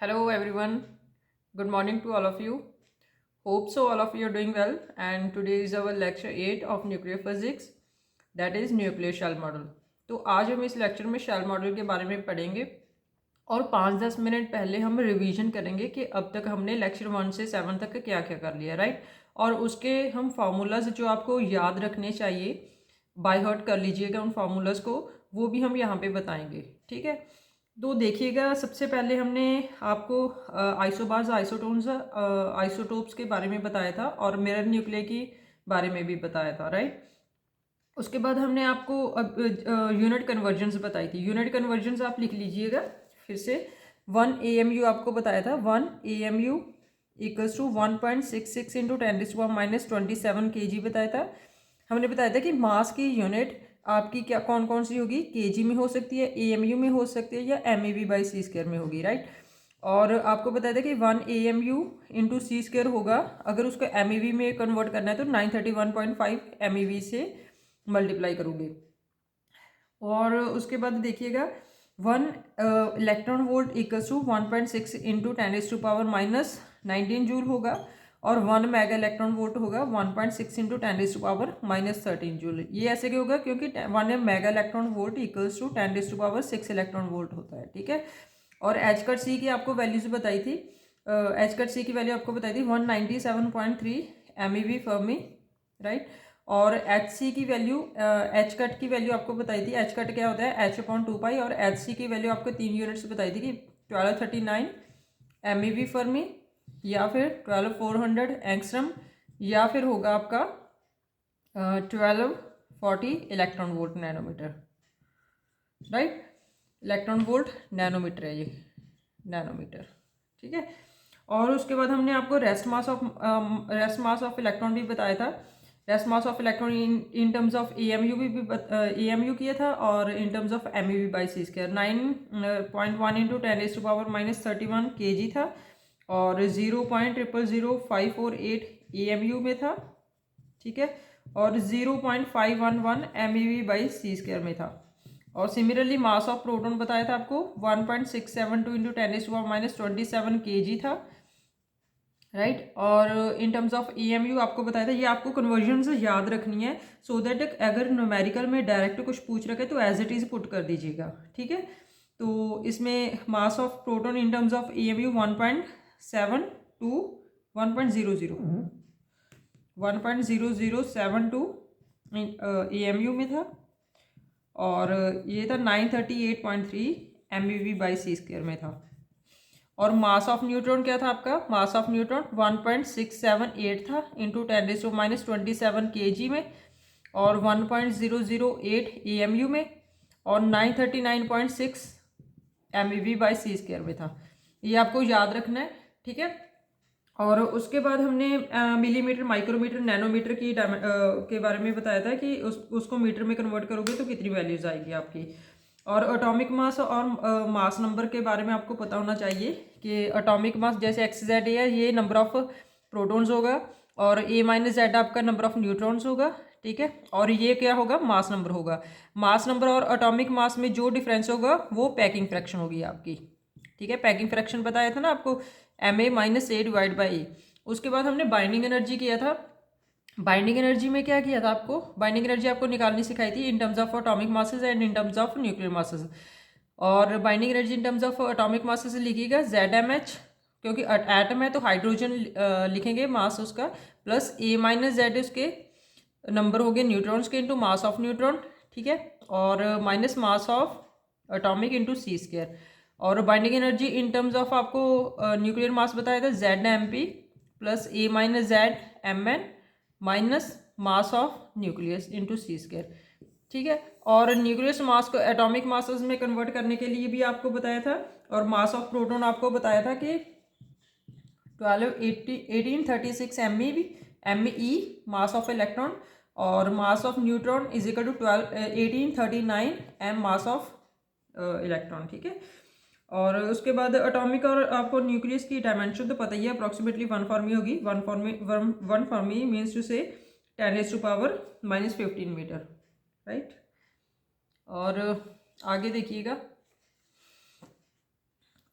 Hello everyone. Good morning to all of you. Hope so all of you are doing well, and today is our lecture 8 of nuclear physics, that is nuclear shell model. तो आज हम इस lecture में shell model के बारे में पढ़ेंगे और 5-10 मिनट पहले हम रिवीजन करेंगे कि अब तक हमने लेक्चर 1 से 7 तक क्या क्या कर लिया, राइट। और उसके हम फार्मूलाज जो आपको याद रखने चाहिए बाय हार्ट कर लीजिएगा उन फार्मूलाज को, वो भी हम यहाँ पे बताएंगे, ठीक है। तो देखिएगा, सबसे पहले हमने आपको आइसोबार्स आइसोटोन्स आइसोटोप्स के बारे में बताया था और मिरर न्यूक्लियर के बारे में भी बताया था, राइट। उसके बाद हमने आपको यूनिट कन्वर्जन्स बताई थी। यूनिट कन्वर्जन्स आप लिख लीजिएगा फिर से। 1 AMU आपको बताया था। 1 AMU equals to 1.66 into 10⁻⁻27 kg बताया था। हमने बताया था कि मास की यूनिट आपकी क्या कौन कौन सी होगी, केजी में हो सकती है, AMU में हो सकती है या MEV/c² में होगी, राइट। और आपको बताया था कि 1 AMU इंटू c² होगा, अगर उसको MEV में कन्वर्ट करना है तो 931.5 MEV से मल्टीप्लाई करोगे। और उसके बाद देखिएगा 1 electron volt equals to 1.6 into 10⁻⁻19 joule होगा और 1 मेगा इलेक्ट्रॉन वोल्ट होगा 1.6 इंटू 10⁻⁻13 जूल। ये ऐसे क्यों होगा, क्योंकि 1 mega electron volt equals to 10⁻6 electron volt होता है, ठीक है। और एच कट सी की आपको वैल्यूज बताई थी। एच कट सी की वैल्यू आपको बताई थी 197.3 MEV फर्मी, राइट। और एच सी की वैल्यू, एच कट की वैल्यू आपको बताई थी। एच कट क्या होता है, H/2π। और एच सी की वैल्यू आपको 3 यूनिट्स बताई थी कि 1239 MEV फर्मी या फिर 12400 एंगस्ट्रम या फिर होगा आपका 1240 electron volt nanometre, right. Electron volt nanometre है ये, नैनोमीटर, ठीक है। और उसके बाद हमने आपको रेस्ट मास ऑफ इलेक्ट्रॉन भी बताया था। Rest mass of electron in terms of AMU भी AMU किया था और इन terms of MEV/c²। 9.1 into 10⁻⁻31 kg था और 0.000548 AMU में था, ठीक है। और 0.511 MEV/c² में था। और सिमिलरली मास ऑफ प्रोटॉन बताया था आपको 1.672 इंटू 10⁻⁻27 kg था, राइट। और इन टर्म्स ऑफ AMU आपको बताया था। ये आपको कन्वर्जन से याद रखनी है सो दैट अगर न्यूमेरिकल में डायरेक्ट कुछ पूछ रखा है तो एज इट इज पुट कर दीजिएगा, ठीक है। तो इसमें mass of proton in terms of AMU 1.7 to 1.0072 AMU में था और ये था 938.3 MEV/c² में था। और मास ऑफ न्यूट्रॉन क्या था आपका, मास ऑफ न्यूट्रॉन 1.678 था इंटू 10⁻⁻27 kg में और 1.008 AMU में और 939.6 MEV/c² में था। ये आपको याद रखना है, ठीक है। और उसके बाद हमने मिलीमीटर, माइक्रोमीटर, नैनोमीटर की के बारे में बताया था कि उसको मीटर में कन्वर्ट करोगे तो कितनी वैल्यूज आएगी आपकी। और एटॉमिक मास और मास नंबर के बारे में आपको पता होना चाहिए कि एटॉमिक मास जैसे XZ है, ये नंबर ऑफ प्रोटॉन्स होगा और A-Z आपका नंबर ऑफ न्यूट्रॉन्स होगा, ठीक है। और ये क्या होगा, मास नंबर होगा। मास नंबर और एटॉमिक मास में जो डिफरेंस होगा वो पैकिंग फ्रैक्शन होगी आपकी, ठीक है। पैकिंग फ्रैक्शन बताया था ना आपको, Ma-A/A। उसके बाद हमने बाइंडिंग एनर्जी किया था। बाइंडिंग एनर्जी में क्या किया था आपको, बाइंडिंग एनर्जी आपको निकालनी सिखाई थी in terms of atomic masses and in terms of nuclear masses. और binding energy in terms of atomic masses लिखिएगा ZmH, क्योंकि एटम है तो हाइड्रोजन लिखेंगे मास उसका, प्लस A-Z उसके नंबर हो गए न्यूट्रॉन्स के इंटू मास ऑफ न्यूट्रॉन, ठीक है। और minus mass of atomic into c²। और binding energy in terms of आपको न्यूक्लियर मास बताया था ZmP plus A-Z Mn minus mass of nucleus into c², ठीक है। और न्यूक्लियस मास को एटॉमिक मासेस में कन्वर्ट करने के लिए भी आपको बताया था। और मास ऑफ प्रोटॉन आपको बताया था कि 1836 MeV मास ऑफ इलेक्ट्रॉन और mass of neutron is equal to 1839 M mass of electron, ठीक है। और उसके बाद एटॉमिक और आपको न्यूक्लियस की डायमेंशन तो पता ही है, अप्रॉक्सीमेटली 1 फॉर्मी होगी। 1 फॉर्मी मीन्स टू से 10⁻⁻15 मीटर, राइट। और आगे देखिएगा,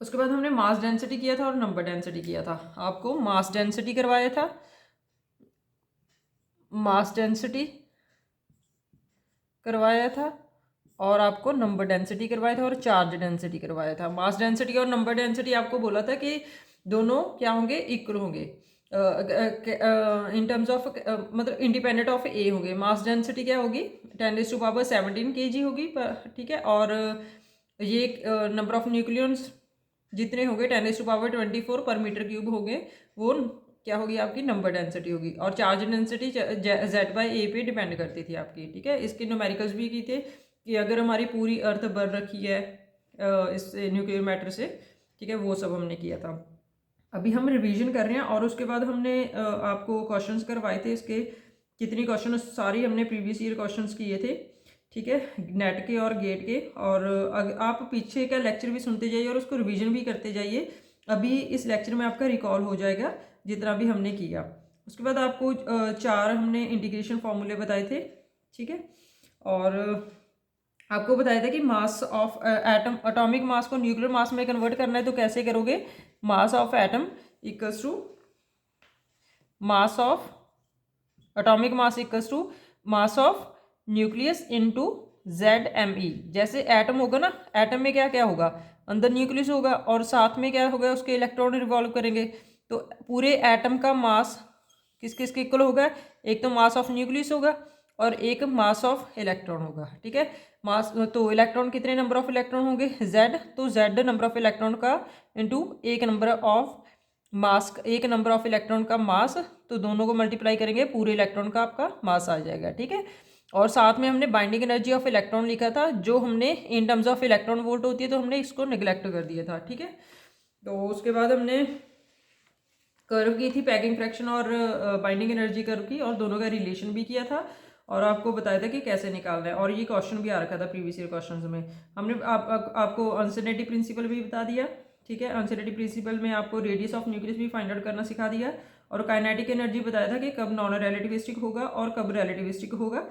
उसके बाद हमने मास डेंसिटी किया था और नंबर डेंसिटी किया था। आपको मास डेंसिटी करवाया था, मास डेंसिटी करवाया था, और आपको नंबर डेंसिटी करवाया था और चार्ज डेंसिटी करवाया था। मास डेंसिटी और नंबर डेंसिटी आपको बोला था कि दोनों क्या होंगे, इक्वल होंगे इन टर्म्स ऑफ, मतलब इंडिपेंडेंट ऑफ ए होंगे। मास डेंसिटी क्या होगी, 10⁻17 kg होगी, ठीक है। और ये नंबर ऑफ न्यूक्लियॉन्स जितने होंगे 10⁻24 पर मीटर क्यूब होंगे, वो क्या होगी आपकी नंबर डेंसिटी होगी। और चार्ज डेंसिटी Z/A पे डिपेंड करती थी आपकी, ठीक है। इसके न्यूमेरिकल्स भी की थे कि अगर हमारी पूरी अर्थ भर रखी है इस न्यूक्लियर मैटर से, ठीक है, वो सब हमने किया था। अभी हम रिवीजन कर रहे हैं और उसके बाद हमने आपको क्वेश्चंस करवाए थे इसके, कितनी क्वेश्चन सारी हमने प्रीवियस ईयर क्वेश्चंस किए थे, ठीक है, नेट के और गेट के। और आप पीछे का लेक्चर भी सुनते जाइए और उसको रिवीजन भी करते जाइए। अभी इस लेक्चर में आपका रिकॉल हो जाएगा जितना भी हमने किया। उसके बाद आपको 4 हमने इंटीग्रेशन फॉर्मूले बताए थे, ठीक है। और आपको बताया था कि मास ऑफ एटम, एटॉमिक मास को न्यूक्लियर मास में कन्वर्ट करना है तो कैसे करोगे। Mass of atom equals to mass of, atomic mass equals to mass of nucleus into ZME। जैसे एटम होगा ना, एटम में क्या क्या होगा, अंदर न्यूक्लियस होगा और साथ में क्या होगा, उसके इलेक्ट्रॉन रिवॉल्व करेंगे। तो पूरे एटम का मास किस किस के इक्वल होगा, एक तो मास ऑफ न्यूक्लियस होगा और एक मास ऑफ इलेक्ट्रॉन होगा, ठीक है। मास तो इलेक्ट्रॉन कितने नंबर ऑफ इलेक्ट्रॉन होंगे, Z, तो Z नंबर ऑफ इलेक्ट्रॉन का इंटू एक नंबर ऑफ मास, एक नंबर ऑफ इलेक्ट्रॉन का मास, तो दोनों को मल्टीप्लाई करेंगे, पूरे इलेक्ट्रॉन का आपका मास आ जाएगा, ठीक है। और साथ में हमने बाइंडिंग एनर्जी ऑफ इलेक्ट्रॉन लिखा था, जो हमने इन टर्म्स ऑफ इलेक्ट्रॉन वोल्ट होती है, तो हमने इसको निगलेक्ट कर दिया था, ठीक है। तो उसके बाद हमने कर्व की थी पैकिंग फ्रैक्शन और बाइंडिंग एनर्जी कर्व की, और दोनों का रिलेशन भी किया था और आपको बताया था कि कैसे निकालना है। और ये क्वेश्चन भी आ रखा था प्रीवियस ईयर क्वेश्चंस में। हमने आपको अनसर्टेनिटी प्रिंसिपल भी बता दिया, ठीक है। अनसर्टेनिटी प्रिंसिपल में आपको रेडियस ऑफ न्यूक्लियस भी फाइंड आउट करना सिखा दिया, और काइनेटिक एनर्जी बताया था कि कब नॉन रिलेटिविस्टिक होगा और कब रिलेटिविस्टिक होगा,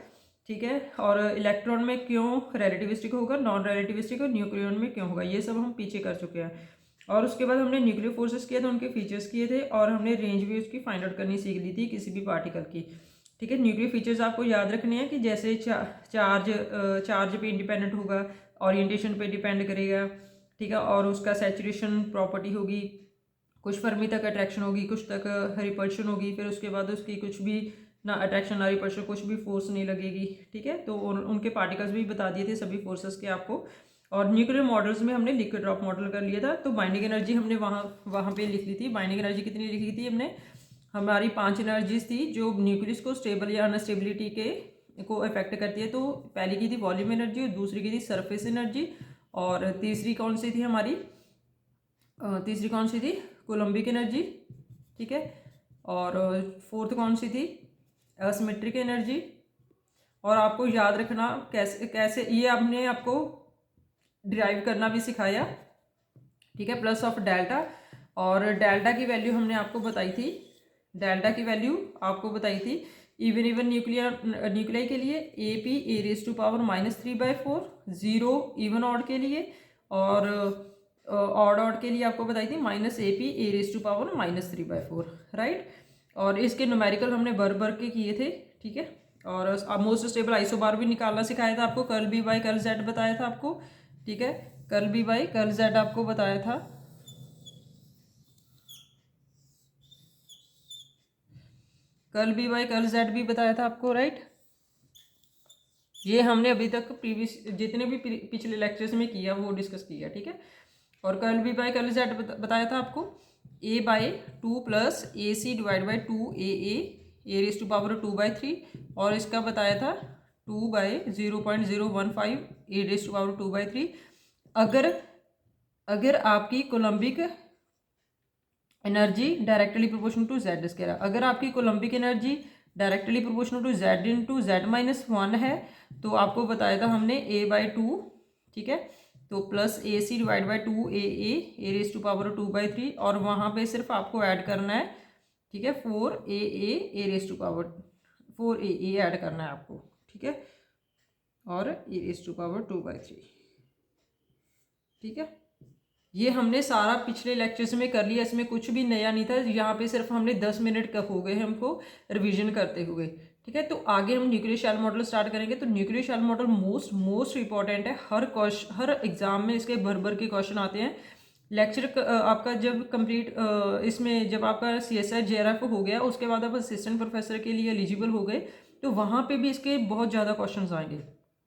ठीक है। और इलेक्ट्रॉन में क्यों रिलेटिविस्टिक होगा, नॉन रिलेटिविस्टिक, और न्यूक्लियन में क्यों होगा, ये सब हम पीछे कर चुके हैं। और उसके बाद हमने न्यूक्लियर फोर्सेस किए थे, उनके फीचर्स किए थे, और हमने रेंज भी उसकी फाइंड आउट करनी सीख ली थी किसी भी पार्टिकल की, ठीक है। न्यूक्लियर फीचर्स आपको याद रखने हैं कि जैसे चार्ज पे इंडिपेंडेंट होगा, ओरिएंटेशन पे डिपेंड करेगा, ठीक है। और उसका सैचुरेशन प्रॉपर्टी होगी, कुछ फर्मी तक अट्रैक्शन होगी, कुछ तक रिपल्शन होगी, फिर उसके बाद उसकी कुछ भी ना अट्रैक्शन ना रिपल्शन, कुछ भी फोर्स नहीं लगेगी, ठीक है। तो उनके पार्टिकल्स भी बता दिए थे सभी फोर्सेस के आपको। और न्यूक्लियर मॉडल्स में हमने लिक्विड ड्रॉप मॉडल कर लिया था, तो बाइंडिंग एनर्जी हमने वहाँ पे लिख ली थी। बाइंडिंग एनर्जी कितनी लिख ली थी हमने, हमारी 5 एनर्जीज थी जो न्यूक्लियस को स्टेबल या अनस्टेबिलिटी के को अफेक्ट करती है। तो पहली की थी वॉल्यूम एनर्जी, और दूसरी की थी सरफेस एनर्जी, और तीसरी कौन सी थी हमारी, तीसरी कौन सी थी, कोलम्बिक एनर्जी, ठीक है। और फोर्थ कौन सी थी, एसिमेट्रिक एनर्जी। और आपको याद रखना कैसे कैसे ये आपने आपको डिराइव करना भी सिखाया, ठीक है, प्लस ऑफ डेल्टा। और डेल्टा की वैल्यू हमने आपको बताई थी, डेल्टा की वैल्यू आपको बताई थी इवन न्यूक्लियाई के लिए AP (a⁻³ -3/4, 0 इवन ऑड के लिए, और ऑड के लिए आपको बताई थी -AP(a⁻³ राइट। और इसके न्यूमेरिकल हमने बर के किए थे, ठीक है। और मोस्ट स्टेबल आइसोबार भी निकालना सिखाया था आपको, curl B by curl Z बताया था आपको, ठीक है। Curl B by curl Z आपको बताया था, curl B by curl Z भी बताया था आपको, राइट। ये हमने अभी तक प्रीवियस जितने भी पिछले लेक्चर्स में किया वो डिस्कस किया, ठीक है। और curl B by curl Z बताया था आपको A/2 + AC / 2AA (a⁻²/3), और इसका बताया था 2/0.015 (a⁻²/3). अगर आपकी coulombic energy directly proportional to Z square, अगर आपकी coulombic energy directly proportional to Z into Z-1 है, तो आपको बताया था हमने A/2, ठीक है, तो प्लस AC / 2AA (a⁻²/3), और वहाँ पे सिर्फ आपको ऐड करना है, ठीक है, 4AA ऐड करना है आपको, ठीक है, और a⁻²/3, ठीक है। ये हमने सारा पिछले लेक्चर्स में कर लिया, इसमें कुछ भी नया नहीं था। यहाँ पे सिर्फ हमने 10 मिनट कब हो गए हमको रिवीजन करते हुए। ठीक है, तो आगे हम न्यूक्लियर शेल मॉडल स्टार्ट करेंगे। तो nuclear shell model most most important है, हर एग्जाम में इसके भर भर के क्वेश्चन आते हैं। लेक्चर आपका जब कंप्लीट इसमें जब आपका CSI JRF हो गया, उसके बाद आप असिस्टेंट प्रोफेसर के लिए एलिजिबल हो गए, तो वहाँ पे भी इसके बहुत ज़्यादा क्वेश्चन आएंगे।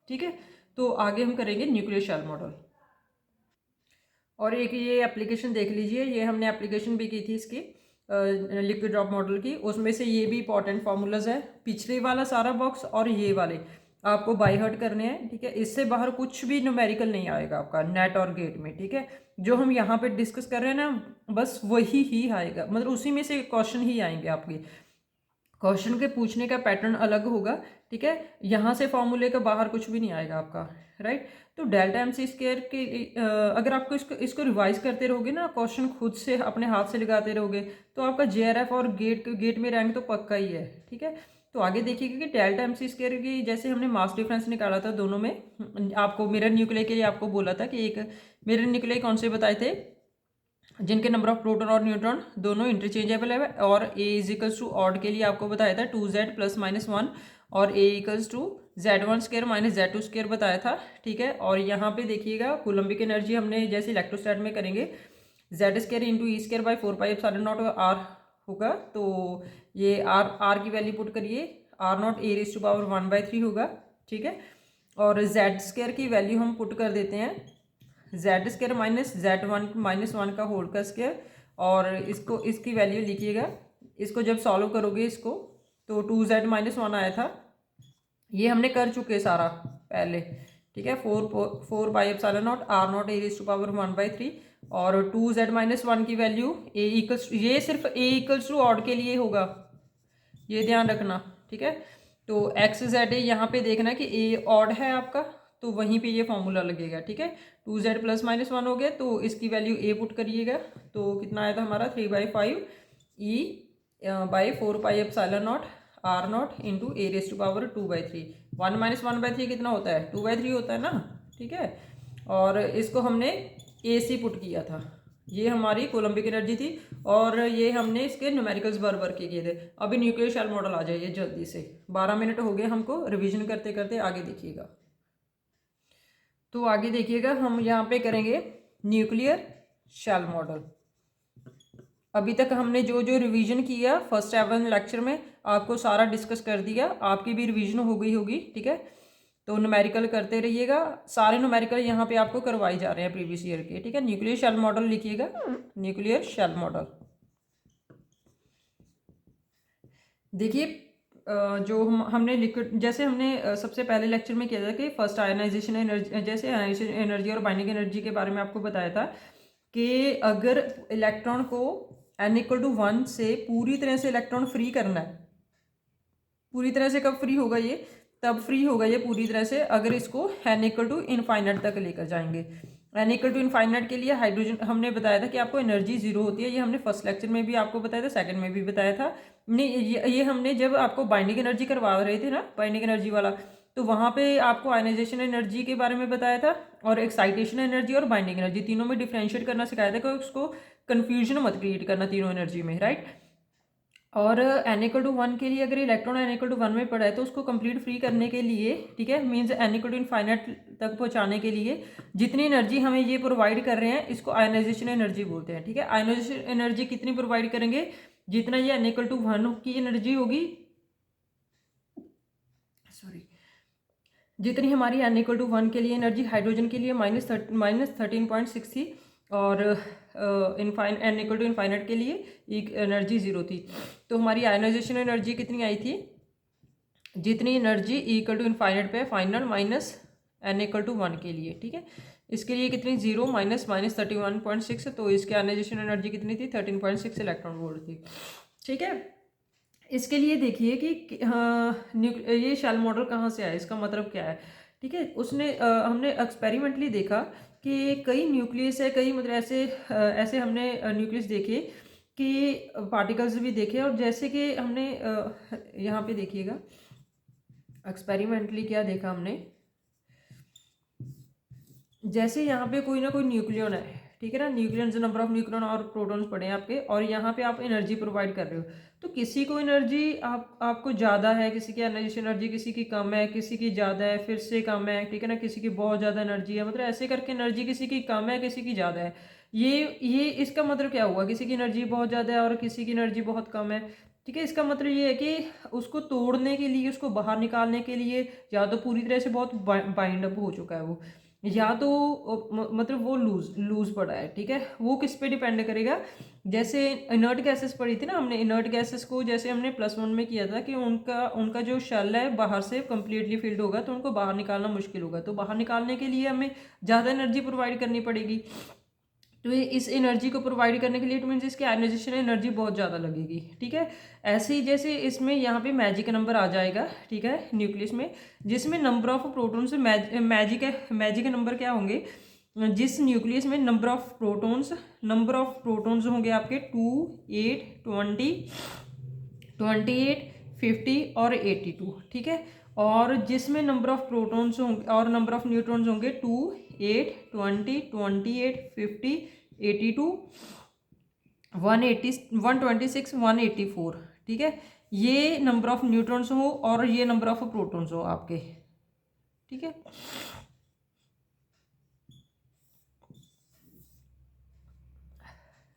ठीक है, तो आगे हम करेंगे न्यूक्लियर शेल मॉडल। और एक ये एप्लीकेशन देख लीजिए, ये हमने एप्लीकेशन भी की थी इसकी लिक्विड ड्रॉप मॉडल की, उसमें से ये भी इंपॉर्टेंट फार्मूलाज है। पिछले वाला सारा बॉक्स और ये वाले आपको बाय हार्ट करने हैं। ठीक है, इससे बाहर कुछ भी न्यूमेरिकल नहीं आएगा आपका नेट और गेट में। ठीक है, जो हम यहाँ पे डिस्कस कर रहे हैं ना, बस वही ही आएगा, मतलब उसी में से क्वेश्चन ही आएंगे आपके। क्वेश्चन के पूछने का पैटर्न अलग होगा। ठीक है, यहाँ से फॉर्मूले का बाहर कुछ भी नहीं आएगा आपका। राइट, तो डेल्टा एम सी स्क्वायर के अगर आपको इसको रिवाइज करते रहोगे ना, क्वेश्चन खुद से अपने हाथ से लगाते रहोगे, तो आपका JRF और गेट में रैंक तो पक्का ही है। ठीक है, तो आगे देखिएगा कि डेल्टा एम सी स्क्वायर की जैसे हमने मास डिफरेंस निकाला था दोनों में, आपको मिरर न्यूक्लियर के लिए आपको बोला था कि एक मिरर न्यूक्लियर कौन से बताए थे, जिनके नंबर ऑफ प्रोटॉन और न्यूट्रॉन दोनों इंटरचेंजेबल है। और ए इज इक्वल्स टू ऑड के लिए आपको बताया था 2Z प्लस माइनस 1, और A equals to Z1 square minus Z2 square बताया था। ठीक है, और यहाँ पे देखिएगा कूलम्बिक एनर्जी हमने जैसे इलेक्ट्रोस्टैट में करेंगे, Z square into E square by 4 pi epsilon not R होगा। तो ये R की वैल्यू पुट करिए, R0 A raise to power 1/3 होगा। ठीक है, और Z स्क्वायर की वैल्यू हम पुट कर देते हैं Z स्क्वायर माइनस Z1 का होल का स्क्वायर, और इसको इसकी वैल्यू लिखिएगा। इसको जब सॉल्व करोगे इसको, तो 2Z माइनस 1 आया था, ये हमने कर चुके सारा पहले। ठीक है, 4 pi epsilon not R0 A raise to power 1/3, और 2Z माइनस 1 की वैल्यू ए इक्वल्स, ये सिर्फ ए इक्वल्स टू ऑड के लिए होगा, ये ध्यान रखना। ठीक है, तो XZ यहाँ पे देखना कि ए ऑड है आपका, तो वहीं पे ये फॉर्मूला लगेगा। ठीक है, 2Z प्लस माइनस 1 हो गया, तो इसकी वैल्यू ए पुट करिएगा, तो कितना आया था हमारा 3/5 E by 4 pi epsilon not R0 into A raise to power 2/3। 1 minus 1/3 कितना होता है, 2/3 होता है ना। ठीक है, और इसको हमने AC पुट किया था, ये हमारी कोलम्बिक एनर्जी थी, और ये हमने इसके न्यूमेरिकल्स भर के किए थे। अभी न्यूक्लियर शेल मॉडल आ जाइए जल्दी से, 12 मिनट हो गए हमको रिवीजन करते करते। आगे देखिएगा, तो आगे देखिएगा हम यहाँ पे करेंगे न्यूक्लियर शेल मॉडल। अभी तक हमने जो जो रिवीजन किया फर्स्ट 7 लेक्चर में, आपको सारा डिस्कस कर दिया, आपकी भी रिवीजन हो गई होगी। ठीक है, तो न्यूमेरिकल करते रहिएगा, सारे न्यूमेरिकल यहाँ पे आपको करवाए जा रहे हैं प्रीवियस ईयर के। ठीक है, न्यूक्लियर शेल मॉडल लिखिएगा, न्यूक्लियर शेल मॉडल। देखिए जो हमने लिक्विड, जैसे हमने सबसे पहले लेक्चर में किया था कि फर्स्ट आयनाइजेशन एनर्जी, जैसे आयनाइजेशन एनर्जी और बाइंडिंग एनर्जी के बारे में आपको बताया था कि अगर इलेक्ट्रॉन को n=1 से पूरी तरह से इलेक्ट्रॉन फ्री करना है, पूरी तरह से कब फ्री होगा ये, तब फ्री होगा ये पूरी तरह से अगर इसको n=इनफाइनाइट तक लेकर जाएंगे। n=इनफाइनाइट के लिए हाइड्रोजन हमने बताया था कि आपको एनर्जी जीरो होती है, ये हमने फर्स्ट लेक्चर में भी आपको बताया था, सेकंड में भी बताया था। नहीं, ये हमने जब आपको बाइंडिंग एनर्जी करवा रहे थे ना, बाइंडिंग एनर्जी वाला, तो वहाँ पे आपको आयनाइजेशन एनर्जी के बारे में बताया था, और एक्साइटेशन एनर्जी और बाइंडिंग एनर्जी तीनों में डिफ्रेंशिएट करना सिखाया था कि उसको कन्फ्यूजन मत क्रिएट करना तीनों एनर्जी में। राइट, और n=1 के लिए अगर इलेक्ट्रॉन n=1 में पड़ा है, तो उसको कंप्लीट फ्री करने के लिए, ठीक है, मीन्स n=इनफाइनाइट तक पहुंचाने के लिए जितनी एनर्जी हमें ये प्रोवाइड कर रहे हैं, इसको आयनाइजेशन एनर्जी बोलते हैं। ठीक है, आयनाइजेशन एनर्जी कितनी प्रोवाइड करेंगे, जितना ये n=1 की एनर्जी होगी, सॉरी, जितनी हमारी n=1 के लिए एनर्जी, हाइड्रोजन के लिए -13.6 थी, और n=इनफाइनाइट के लिए एक एनर्जी 0 थी। तो हमारी आयनाइजेशन एनर्जी कितनी आई थी, जितनी एनर्जी इनफाइनाइट पे फाइनल माइनस n=1 के लिए। ठीक है, इसके लिए कितनी 0 -31.6, तो इसके आयनाइजेशन एनर्जी कितनी थी 13.6 इलेक्ट्रॉन वोल्ट थी। ठीक है, इसके लिए देखिए कि ये शेल मॉडल कहाँ से आया, इसका मतलब क्या है। ठीक है, उसने हमने एक्सपेरिमेंटली देखा कि कई न्यूक्लियस है, कई मतलब ऐसे हमने न्यूक्लियस देखे कि पार्टिकल्स भी देखे, और जैसे कि हमने यहाँ पे देखिएगा एक्सपेरिमेंटली क्या देखा हमने, जैसे यहाँ पे कोई ना कोई न्यूक्लियन है, ठीक है ना, न्यूक्लियन नंबर ऑफ न्यूक्लियन और प्रोटॉन्स पड़े हैं आपके, और यहाँ पे आप एनर्जी प्रोवाइड कर रहे हो। तो किसी को एनर्जी आपको ज़्यादा है, किसी की एनर्जी किसी की कम है, किसी की ज़्यादा है फिर से कम है, ठीक है ना, किसी की बहुत ज़्यादा एनर्जी है, मतलब ऐसे करके एनर्जी किसी की कम है किसी की ज़्यादा है। ये इसका मतलब क्या हुआ, किसी की एनर्जी बहुत ज़्यादा है और किसी की एनर्जी बहुत कम है। ठीक है, इसका मतलब ये है कि उसको तोड़ने के लिए, उसको बाहर निकालने के लिए या तो पूरी तरह से बहुत बाइंड अप हो चुका है वो, या तो मतलब वो लूज पड़ा है। ठीक है, वो किस पे डिपेंड करेगा। जैसे इनर्ट गैसेस पड़ी थी ना हमने, इनर्ट गैसेस को जैसे हमने +1 में किया था कि उनका उनका जो शेल है बाहर से कम्प्लीटली फिल्ड होगा, तो उनको बाहर निकालना मुश्किल होगा, तो बाहर निकालने के लिए हमें ज़्यादा एनर्जी प्रोवाइड करनी पड़ेगी। तो ये इस एनर्जी को प्रोवाइड करने के लिए इट मीन्स इसकी आयनाइजेशन एनर्जी बहुत ज़्यादा लगेगी। ठीक है, ऐसे ही जैसे इसमें यहाँ पे मैजिक नंबर आ जाएगा, ठीक है, न्यूक्लियस में, जिसमें नंबर ऑफ प्रोटॉन से मैजिक नंबर क्या होंगे, जिस न्यूक्लियस में नंबर ऑफ प्रोटॉन्स होंगे आपके 2, 8, 20, 28, 50 और 82। ठीक है, और जिसमें नंबर ऑफ प्रोटॉन्स होंगे और नंबर ऑफ न्यूट्रॉन्स होंगे 2, 8, 20, 28, 50, 82, 180, 126, 184। ठीक है, ये नंबर ऑफ न्यूट्रॉन्स हो और ये नंबर ऑफ प्रोटॉन्स हो आपके। ठीक है,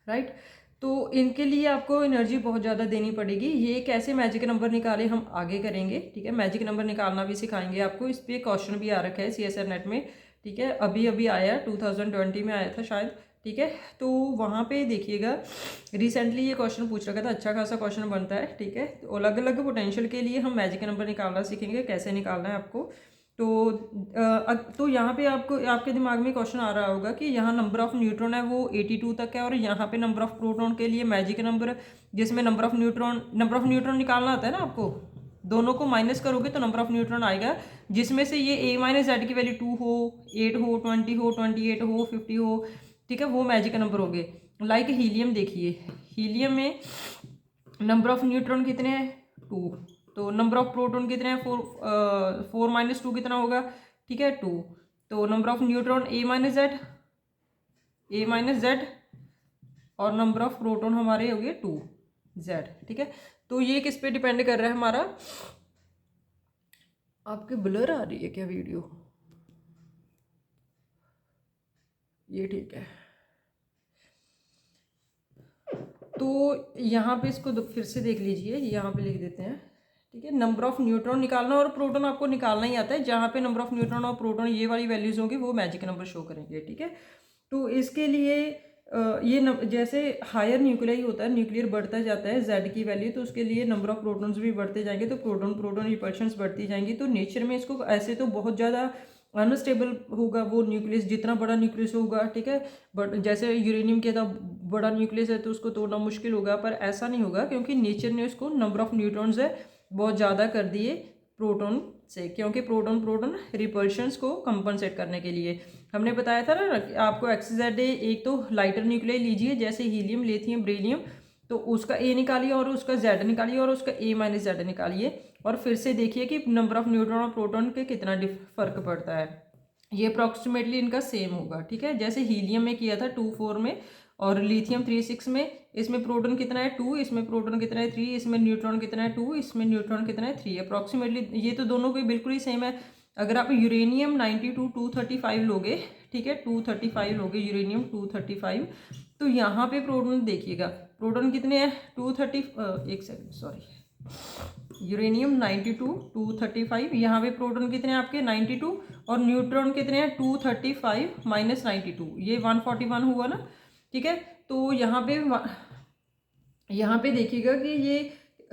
राइट। तो इनके लिए आपको एनर्जी बहुत ज़्यादा देनी पड़ेगी। ये कैसे मैजिक नंबर निकाले हम आगे करेंगे। ठीक है, मैजिक नंबर निकालना भी सिखाएंगे आपको, इस पर क्वेश्चन भी आ रखा है CSR नेट में। ठीक है, अभी अभी आया 2020 में आया था शायद। ठीक है, तो वहाँ पे देखिएगा रिसेंटली ये क्वेश्चन पूछ रखा था, अच्छा खासा क्वेश्चन बनता है। ठीक है, तो अलग अलग पोटेंशियल के लिए हम मैजिक नंबर निकालना सीखेंगे, कैसे निकालना है आपको। तो यहाँ पे आपको आपके दिमाग में क्वेश्चन आ रहा होगा कि यहाँ नंबर ऑफ न्यूट्रॉन है वो 82 तक है, और यहाँ पे नंबर ऑफ प्रोटॉन के लिए मैजिक नंबर जिसमें नंबर ऑफ न्यूट्रॉन निकालना आता है ना आपको, दोनों को माइनस करोगे तो नंबर ऑफ न्यूट्रॉन आएगा, जिसमें से ये A-Z की वैल्यू 2 हो, 8 हो, 20 हो, 28 हो, 50 हो। ठीक है, वो मैजिक नंबर हो गए। लाइक हीलियम देखिए, हीलियम में नंबर ऑफ न्यूट्रॉन कितने हैं 2, तो नंबर ऑफ प्रोटॉन कितने हैं 4, 4 - 2 कितना होगा, ठीक है 2। तो नंबर ऑफ न्यूट्रॉन A-Z, और नंबर ऑफ प्रोटॉन हमारे हो गए 2Z। ठीक है, तो ये किस पे डिपेंड कर रहा है हमारा। आपके ब्लर आ रही है क्या वीडियो, ये ठीक है। तो यहाँ पे इसको फिर से देख लीजिए, यहाँ पे लिख देते हैं। ठीक है, नंबर ऑफ न्यूट्रॉन निकालना और प्रोटॉन आपको निकालना ही आता है, जहाँ पे नंबर ऑफ न्यूट्रॉन और प्रोटॉन ये वाली वैल्यूज होंगी वो मैजिक नंबर शो करेंगे। ठीक है, तो इसके लिए जैसे हायर न्यूक्लियर होता है, न्यूक्लियर बढ़ता जाता है Z की वैल्यू, तो उसके लिए नंबर ऑफ प्रोटॉन्स भी बढ़ते जाएंगे, तो प्रोटॉन प्रोटॉन रिपल्शंस बढ़ती जाएंगी। तो नेचर में इसको ऐसे तो बहुत ज़्यादा अनस्टेबल होगा वो न्यूक्लियस, जितना बड़ा न्यूक्लियस होगा। ठीक है, बट जैसे यूरेनियम के था बड़ा न्यूक्लियस है तो उसको तोड़ना मुश्किल होगा, पर ऐसा नहीं होगा क्योंकि नेचर ने उसको नंबर ऑफ न्यूट्रॉन्स है बहुत ज़्यादा कर दिए प्रोटॉन से, क्योंकि प्रोटॉन प्रोटॉन रिपल्शंस को कंपनसेट करने के लिए हमने बताया था ना आपको XZ। एक तो लाइटर न्यूक्लियर लीजिए, जैसे हीलियम, लिथियम, बेरिलियम, तो उसका A निकालिए और उसका Z निकालिए और उसका A-Z निकालिए, और फिर से देखिए कि नंबर ऑफ न्यूट्रॉन और प्रोटॉन के कितना फर्क पड़ता है। ये अप्रॉक्सीमेटली इनका सेम होगा। ठीक है, जैसे हीलियम में किया था 2, 4 में, और लिथियम 3, 6 में। इसमें प्रोटॉन कितना है 2, इसमें प्रोटॉन कितना है 3, इसमें न्यूट्रॉन कितना है 2, इसमें न्यूट्रॉन कितना है 3। अप्रॉक्सीमेटली ये तो दोनों को बिल्कुल ही सेम है। अगर आप यूरेनियम 92 235 लोगे, ठीक है 235 लोगे यूरेनियम 235, तो यहाँ पे प्रोटॉन देखिएगा, प्रोटॉन कितने हैं 230, एक सेकंड सॉरी, यूरेनियम 92 235, यहाँ पे प्रोटॉन कितने हैं आपके 92, और न्यूट्रॉन कितने हैं 235 - 92, ये 141 हुआ ना। ठीक है, तो यहाँ पे देखिएगा कि ये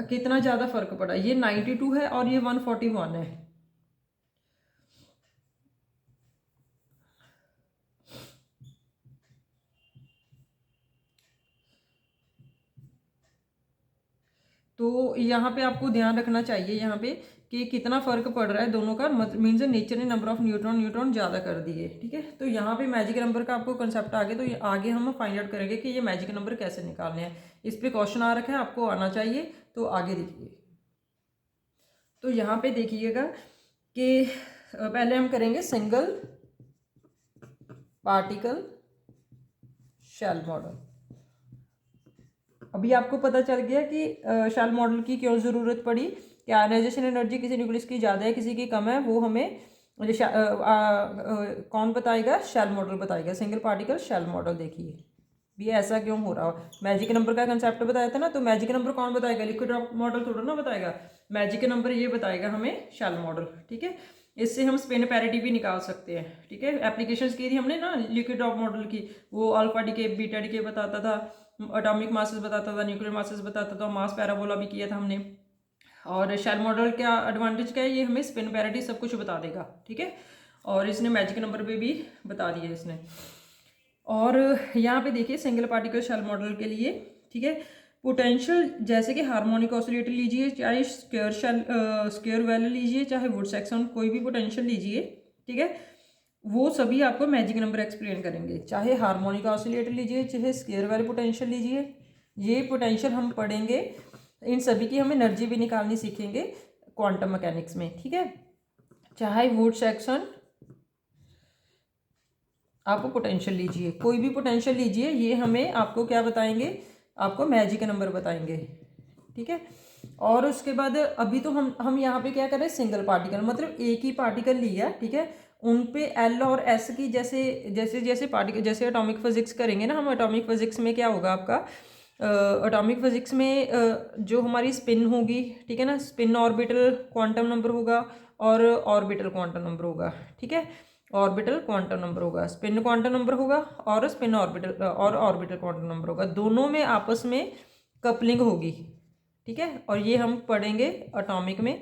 कितना ज़्यादा फर्क पड़ा, ये 92 है और ये 141 है। तो यहाँ पे आपको ध्यान रखना चाहिए यहाँ पे कि कितना फर्क पड़ रहा है दोनों का, मीन्स नेचर ने नंबर ऑफ न्यूट्रॉन ज़्यादा कर दिए। ठीक है, तो यहाँ पे मैजिक नंबर का आपको कंसेप्ट आ गया, तो आगे हम फाइंड आउट करेंगे कि ये मैजिक नंबर कैसे निकालने हैं। इस पे क्वेश्चन आ रखा है, आपको आना चाहिए, तो आगे देखिए। तो यहाँ पे देखिएगा कि पहले हम करेंगे सिंगल पार्टिकल शेल मॉडल। अभी आपको पता चल गया कि शेल मॉडल की क्यों ज़रूरत पड़ी, कि आयनाइजेशन एनर्जी किसी न्यूक्लियस की ज़्यादा है किसी की कम है, वो हमें कौन बताएगा, शेल मॉडल बताएगा, सिंगल पार्टिकल शेल मॉडल। देखिए भी ऐसा क्यों हो रहा हो, मैजिक नंबर का कंसेप्ट बताया था ना, तो मैजिक नंबर कौन बताएगा, लिक्विड मॉडल थोड़ा ना बताएगा, मैजिक नंबर ये बताएगा हमें शेल मॉडल। ठीक है, इससे हम स्पिन पैरिटी भी निकाल सकते हैं। ठीक है, एप्लीकेशंस की थी हमने ना लिक्विड ड्रॉप मॉडल की, वो अल्फा डीके बीटा डीके बताता था, एटॉमिक मासेस बताता था, न्यूक्लियर मासेस बताता था, मास पैराबोला भी किया था हमने। और शेल मॉडल क्या एडवांटेज क्या है, ये हमें स्पिन पैरिटी सब कुछ बता देगा। ठीक है, और इसने मैजिक नंबर पे भी बता दिया इसने। और यहाँ पे देखिए सिंगल पार्टिकल शेल मॉडल के लिए, ठीक है, पोटेंशियल जैसे कि हार्मोनिक ऑसिलेटर लीजिए, चाहे स्क्वायर वेल लीजिए, चाहे वुड सेक्शन, कोई भी पोटेंशियल लीजिए, ठीक है, वो सभी आपको मैजिक नंबर एक्सप्लेन करेंगे। चाहे हार्मोनिक ऑसिलेटर लीजिए, चाहे स्क्वायर वेल पोटेंशियल लीजिए, ये पोटेंशियल हम पढ़ेंगे, इन सभी की हम एनर्जी भी निकालनी सीखेंगे क्वांटम मैकेनिक्स में। ठीक है, चाहे वुड सेक्शन आप पोटेंशियल लीजिए, कोई भी पोटेंशियल लीजिए, ये हमें आपको क्या बताएंगे, आपको मैजिक नंबर बताएंगे। ठीक है, और उसके बाद अभी तो हम यहाँ पे क्या कर रहे हैं, सिंगल पार्टिकल मतलब एक ही पार्टिकल लिया। ठीक है, उन पे एल और एस की जैसे जैसे जैसे पार्टिकल जैसे एटॉमिक फिजिक्स करेंगे ना हम, एटॉमिक फिजिक्स में क्या होगा आपका, एटॉमिक फिजिक्स में जो हमारी स्पिन होगी, ठीक है ना, स्पिन ऑर्बिटल क्वांटम नंबर होगा और ऑर्बिटल क्वांटम नंबर होगा। ठीक है, ऑर्बिटल क्वांटम नंबर होगा, स्पिन क्वांटम नंबर होगा और स्पिन ऑर्बिटल और ऑर्बिटल क्वांटम नंबर होगा, दोनों में आपस में कपलिंग होगी। ठीक है, और ये हम पढ़ेंगे एटॉमिक में।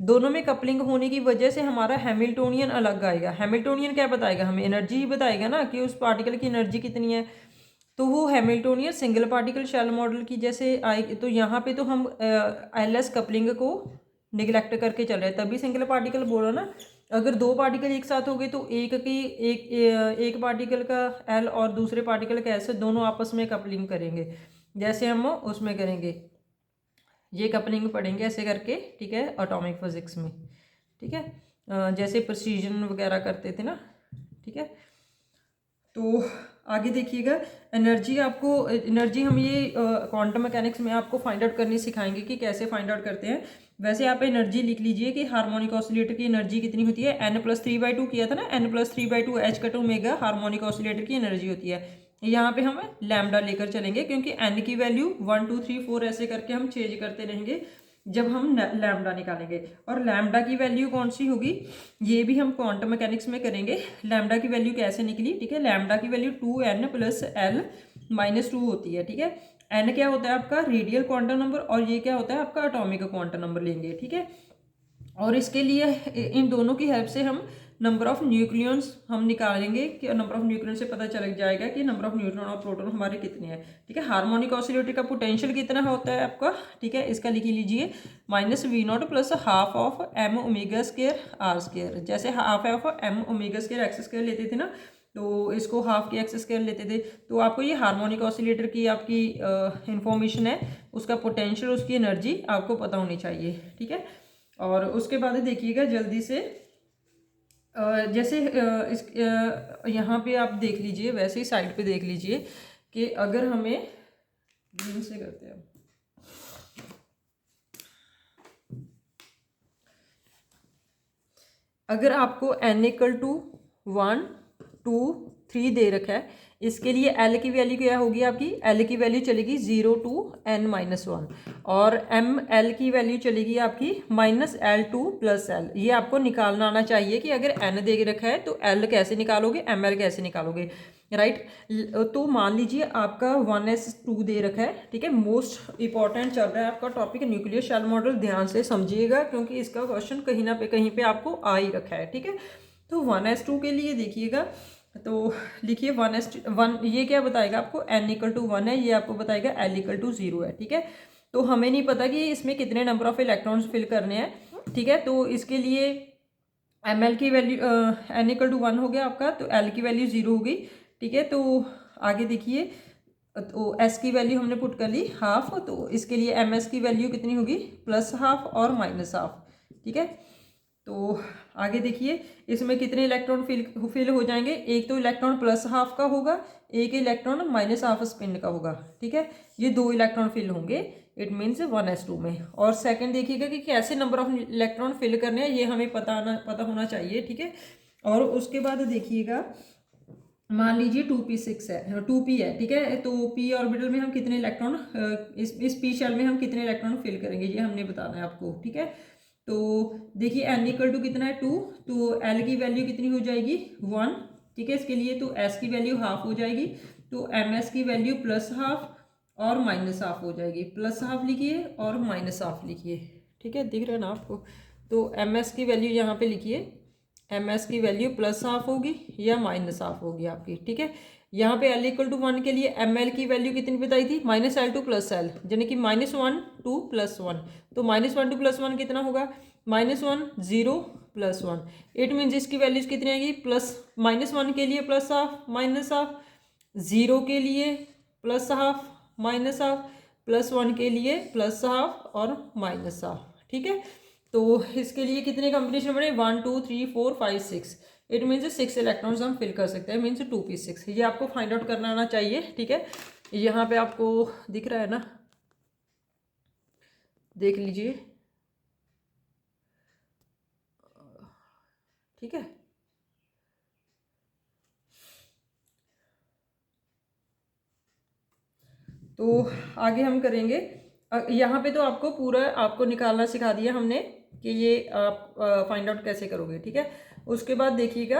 दोनों में कपलिंग होने की वजह से हमारा हैमिल्टोनियन अलग आएगा। हैमिल्टोनियन क्या बताएगा हमें, एनर्जी ही बताएगा ना कि उस पार्टिकल की एनर्जी कितनी है। तो वो Hamiltonian single particle shell model की जैसे आएगी, तो यहाँ पे तो हम एल एस कपलिंग को निगलेक्ट करके चल रहे हैं, तभी सिंगल पार्टिकल बोला ना। अगर दो पार्टिकल एक साथ हो गए तो एक पार्टिकल का एल और दूसरे पार्टिकल का एस, दोनों आपस में कपलिंग करेंगे, जैसे हम उसमें करेंगे, ये कपलिंग पढ़ेंगे ऐसे करके। ठीक है, एटॉमिक फिजिक्स में। ठीक है, जैसे प्रेसिजन वगैरह करते थे ना। ठीक है, तो आगे देखिएगा, एनर्जी आपको, एनर्जी हम ये क्वांटम मैकेनिक्स में आपको फाइंड आउट करनी सिखाएंगे कि कैसे फाइंड आउट करते हैं। वैसे आप एनर्जी लिख लीजिए कि हार्मोनिक ऑसिलेटर की एनर्जी कितनी होती है, n+3/2 किया था ना, n+3/2 h cut omega harmonic oscillator की एनर्जी होती है। यहाँ पे हम लैम्डा लेकर चलेंगे क्योंकि n की वैल्यू 1 2 3 4 ऐसे करके हम चेंज करते रहेंगे जब हम लैम्डा निकालेंगे। और लैम्डा की वैल्यू कौन सी होगी, ये भी हम क्वांटम मैकेनिक्स में करेंगे। लैम्डा की वैल्यू कैसे निकली, ठीक है, लैम्डा की वैल्यू 2n + l-2 होती है। ठीक है, n क्या होता है आपका रेडियल क्वांटम नंबर और ये क्या होता है आपका एटॉमिक क्वांटम नंबर लेंगे। ठीक है, और इसके लिए इन दोनों की हेल्प से हम नंबर ऑफ न्यूक्लियंस हम निकालेंगे कि नंबर ऑफ न्यूक्लियन से पता चल जाएगा कि नंबर ऑफ न्यूट्रॉन और प्रोटॉन हमारे कितने हैं। ठीक है, हार्मोनिक ऑसिलेटर का पोटेंशियल कितना होता है आपका, ठीक है, इसका लिख लीजिए -V0 + ½ ऑफ m ओमेगा² r²। जैसे ½ ऑफ m ओमेगा² x² लेते थे ना, तो इसको हाफ की x² लेते थे। तो आपको ये हार्मोनिक ऑसिलेटर की आपकी इंफॉर्मेशन है, उसका पोटेंशियल, उसकी एनर्जी आपको पता होनी चाहिए। ठीक है, और उसके बाद देखिएगा जल्दी से, जैसे इस यहाँ पे आप देख लीजिए, वैसे ही साइड पे देख लीजिए कि अगर हमें ग्रीन से करते हैं, अगर आपको n = 1 2 3 दे रखा है, इसके लिए L की वैल्यू क्या होगी आपकी, L की वैल्यू चलेगी 0 to n-1 और L की वैल्यू चलेगी आपकी -L2 + L। ये आपको निकालना आना चाहिए कि अगर n दे रखा है तो L कैसे निकालोगे, ml कैसे निकालोगे, राइट। तो मान लीजिए आपका 1s2 दे रखा है। ठीक है, मोस्ट इंपॉर्टेंट चल रहा है आपका टॉपिक न्यूक्लियर शेल मॉडल, ध्यान से समझिएगा क्योंकि इसका क्वेश्चन कहीं ना कहीं पे आपको आ ही रखा है। ठीक है, तो 1s2 के लिए देखिएगा, तो लिखिए 1 ये क्या बताएगा आपको, n = 1 है, ये आपको बताएगा L = 0 है। ठीक है, तो हमें नहीं पता कि इसमें कितने नंबर ऑफ इलेक्ट्रॉन्स फिल करने हैं। ठीक है, तो इसके लिए ml की वैल्यू n = 1 हो गया आपका, तो L की वैल्यू 0 हो गई। ठीक है, तो आगे देखिए, तो S की वैल्यू हमने पुट कर ली ½ तो इसके लिए ms की वैल्यू कितनी होगी, +½ और -½ ठीक है, तो आगे देखिए इसमें कितने इलेक्ट्रॉन फिल हो जाएंगे। एक तो इलेक्ट्रॉन प्लस हाफ का होगा, एक इलेक्ट्रॉन माइनस हाफ स्पिन का होगा, ठीक है। ये 2 इलेक्ट्रॉन फिल होंगे, इट मीन्स 1s2 में। और सेकंड देखिएगा कि कैसे नंबर ऑफ इलेक्ट्रॉन फिल करने हैं, ये हमें पता होना चाहिए, ठीक है। और उसके बाद देखिएगा मान लीजिए 2p6 है, 2p है, ठीक है। तो p ऑर्बिटल में हम कितने इलेक्ट्रॉन, इस p शेल में हम कितने इलेक्ट्रॉन फिल करेंगे, ये हमने बताना है आपको, ठीक है। तो देखिए n इक्वल टू कितना है 2, तो l की वैल्यू कितनी हो जाएगी 1, ठीक है। इसके लिए तो s की वैल्यू हाफ हो जाएगी, तो ms की वैल्यू प्लस हाफ और माइनस हाफ हो जाएगी। प्लस हाफ लिखिए और माइनस हाफ लिखिए, ठीक है, दिख रहा है ना आपको। तो ms की वैल्यू यहाँ पे लिखिए, ms की वैल्यू प्लस हाफ होगी या माइनस हाफ होगी आपकी, ठीक है। यहाँ पे l इक्वल टू 1 के लिए ml की वैल्यू कितनी बताई थी, -l2 + l, यानी कि -1 2 + 1। तो -1 2 + 1 कितना होगा, -1 0 + 1। इट मीन्स इसकी वैल्यूज कितनी आएगी, -1 के लिए प्लस हाफ माइनस हाफ, 0 के लिए प्लस हाफ माइनस हाफ, +1 के लिए प्लस हाफ और माइनस हाफ, ठीक है। तो इसके लिए कितने कॉम्बिनेशन बने, 1 2 3 4 5 6, इट मीन्स 6 इलेक्ट्रॉन्स हम फिल कर सकते हैं, मीन्स 2p6। ये आपको फाइंड आउट करना आना चाहिए, ठीक है। यहाँ पे आपको दिख रहा है ना, देख लीजिए, ठीक है। तो आगे हम करेंगे, यहाँ पे तो आपको पूरा आपको निकालना सिखा दिया हमने कि ये आप फाइंड आउट कैसे करोगे, ठीक है। उसके बाद देखिएगा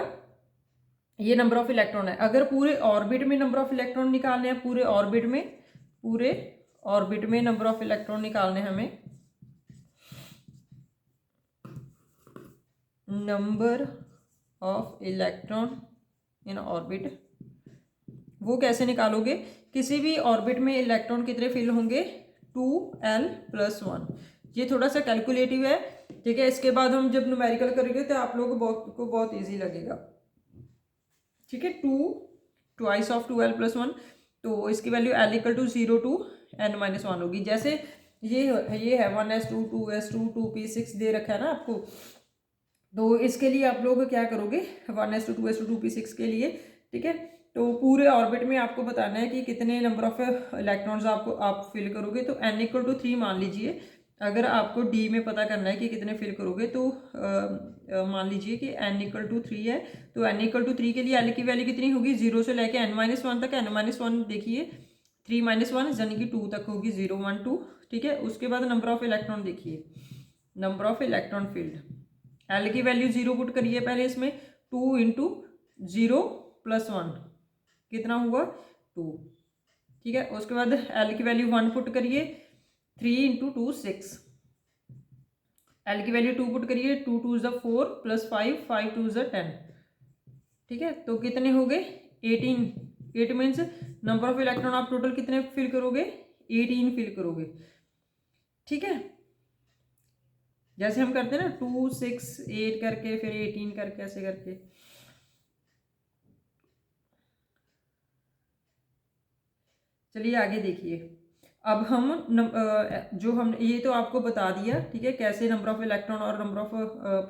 ये नंबर ऑफ इलेक्ट्रॉन है, अगर पूरे ऑर्बिट में नंबर ऑफ इलेक्ट्रॉन निकालने हैं, पूरे ऑर्बिट में नंबर ऑफ इलेक्ट्रॉन निकालने हैं हमें, number of electron in orbit, वो कैसे निकालोगे, किसी भी ऑर्बिट में इलेक्ट्रॉन कितने फिल होंगे, 2l + 1। ये थोड़ा सा कैलकुलेटिव है, ठीक है। इसके बाद हम जब न्यूमेरिकल करेंगे तो आप लोगों को बहुत ईजी लगेगा, ठीक है। 2 ट्वाइस ऑफ 2l + 1, तो इसकी वैल्यू l = 0 to n-1 होगी। जैसे ये है 1s2 2s2 2p6 दे रखा है ना आपको, तो इसके लिए आप लोग क्या करोगे, 1s2 2s2 2p6 के लिए, ठीक है। तो पूरे ऑर्बिट में आपको बताना है कि कितने नंबर ऑफ इलेक्ट्रॉन्स आप फिल करोगे। तो n = 3 मान लीजिए, अगर आपको d में पता करना है कि कितने फिल करोगे, तो मान लीजिए कि n = 3 है, तो n = 3 के लिए l की वैल्यू कितनी होगी, 0 से लेके n-1 तक। n-1 देखिए 3 - 1 यानी कि 2 तक होगी, 0 1 2, ठीक है। उसके बाद नंबर ऑफ इलेक्ट्रॉन देखिए, number of electron filled, l की वैल्यू 0 पुट करिए पहले इसमें, 2 × 0 + 1 कितना हुआ 2, ठीक है। उसके बाद l की वैल्यू 1 पुट करिए, 3 × 2 6, l की वैल्यू 2 पुट करिए, 2 2 = 4 + 5 5 2 = 10, ठीक है। तो कितने हो गए 18, it means number of electron आप टोटल कितने फिल करोगे, 18 फिल करोगे, ठीक है। जैसे हम करते हैं ना 2 6 8 करके फिर 18 करके, ऐसे करके। चलिए आगे देखिए, अब हम जो हम ये तो आपको बता दिया, ठीक है, कैसे नंबर ऑफ इलेक्ट्रॉन और number of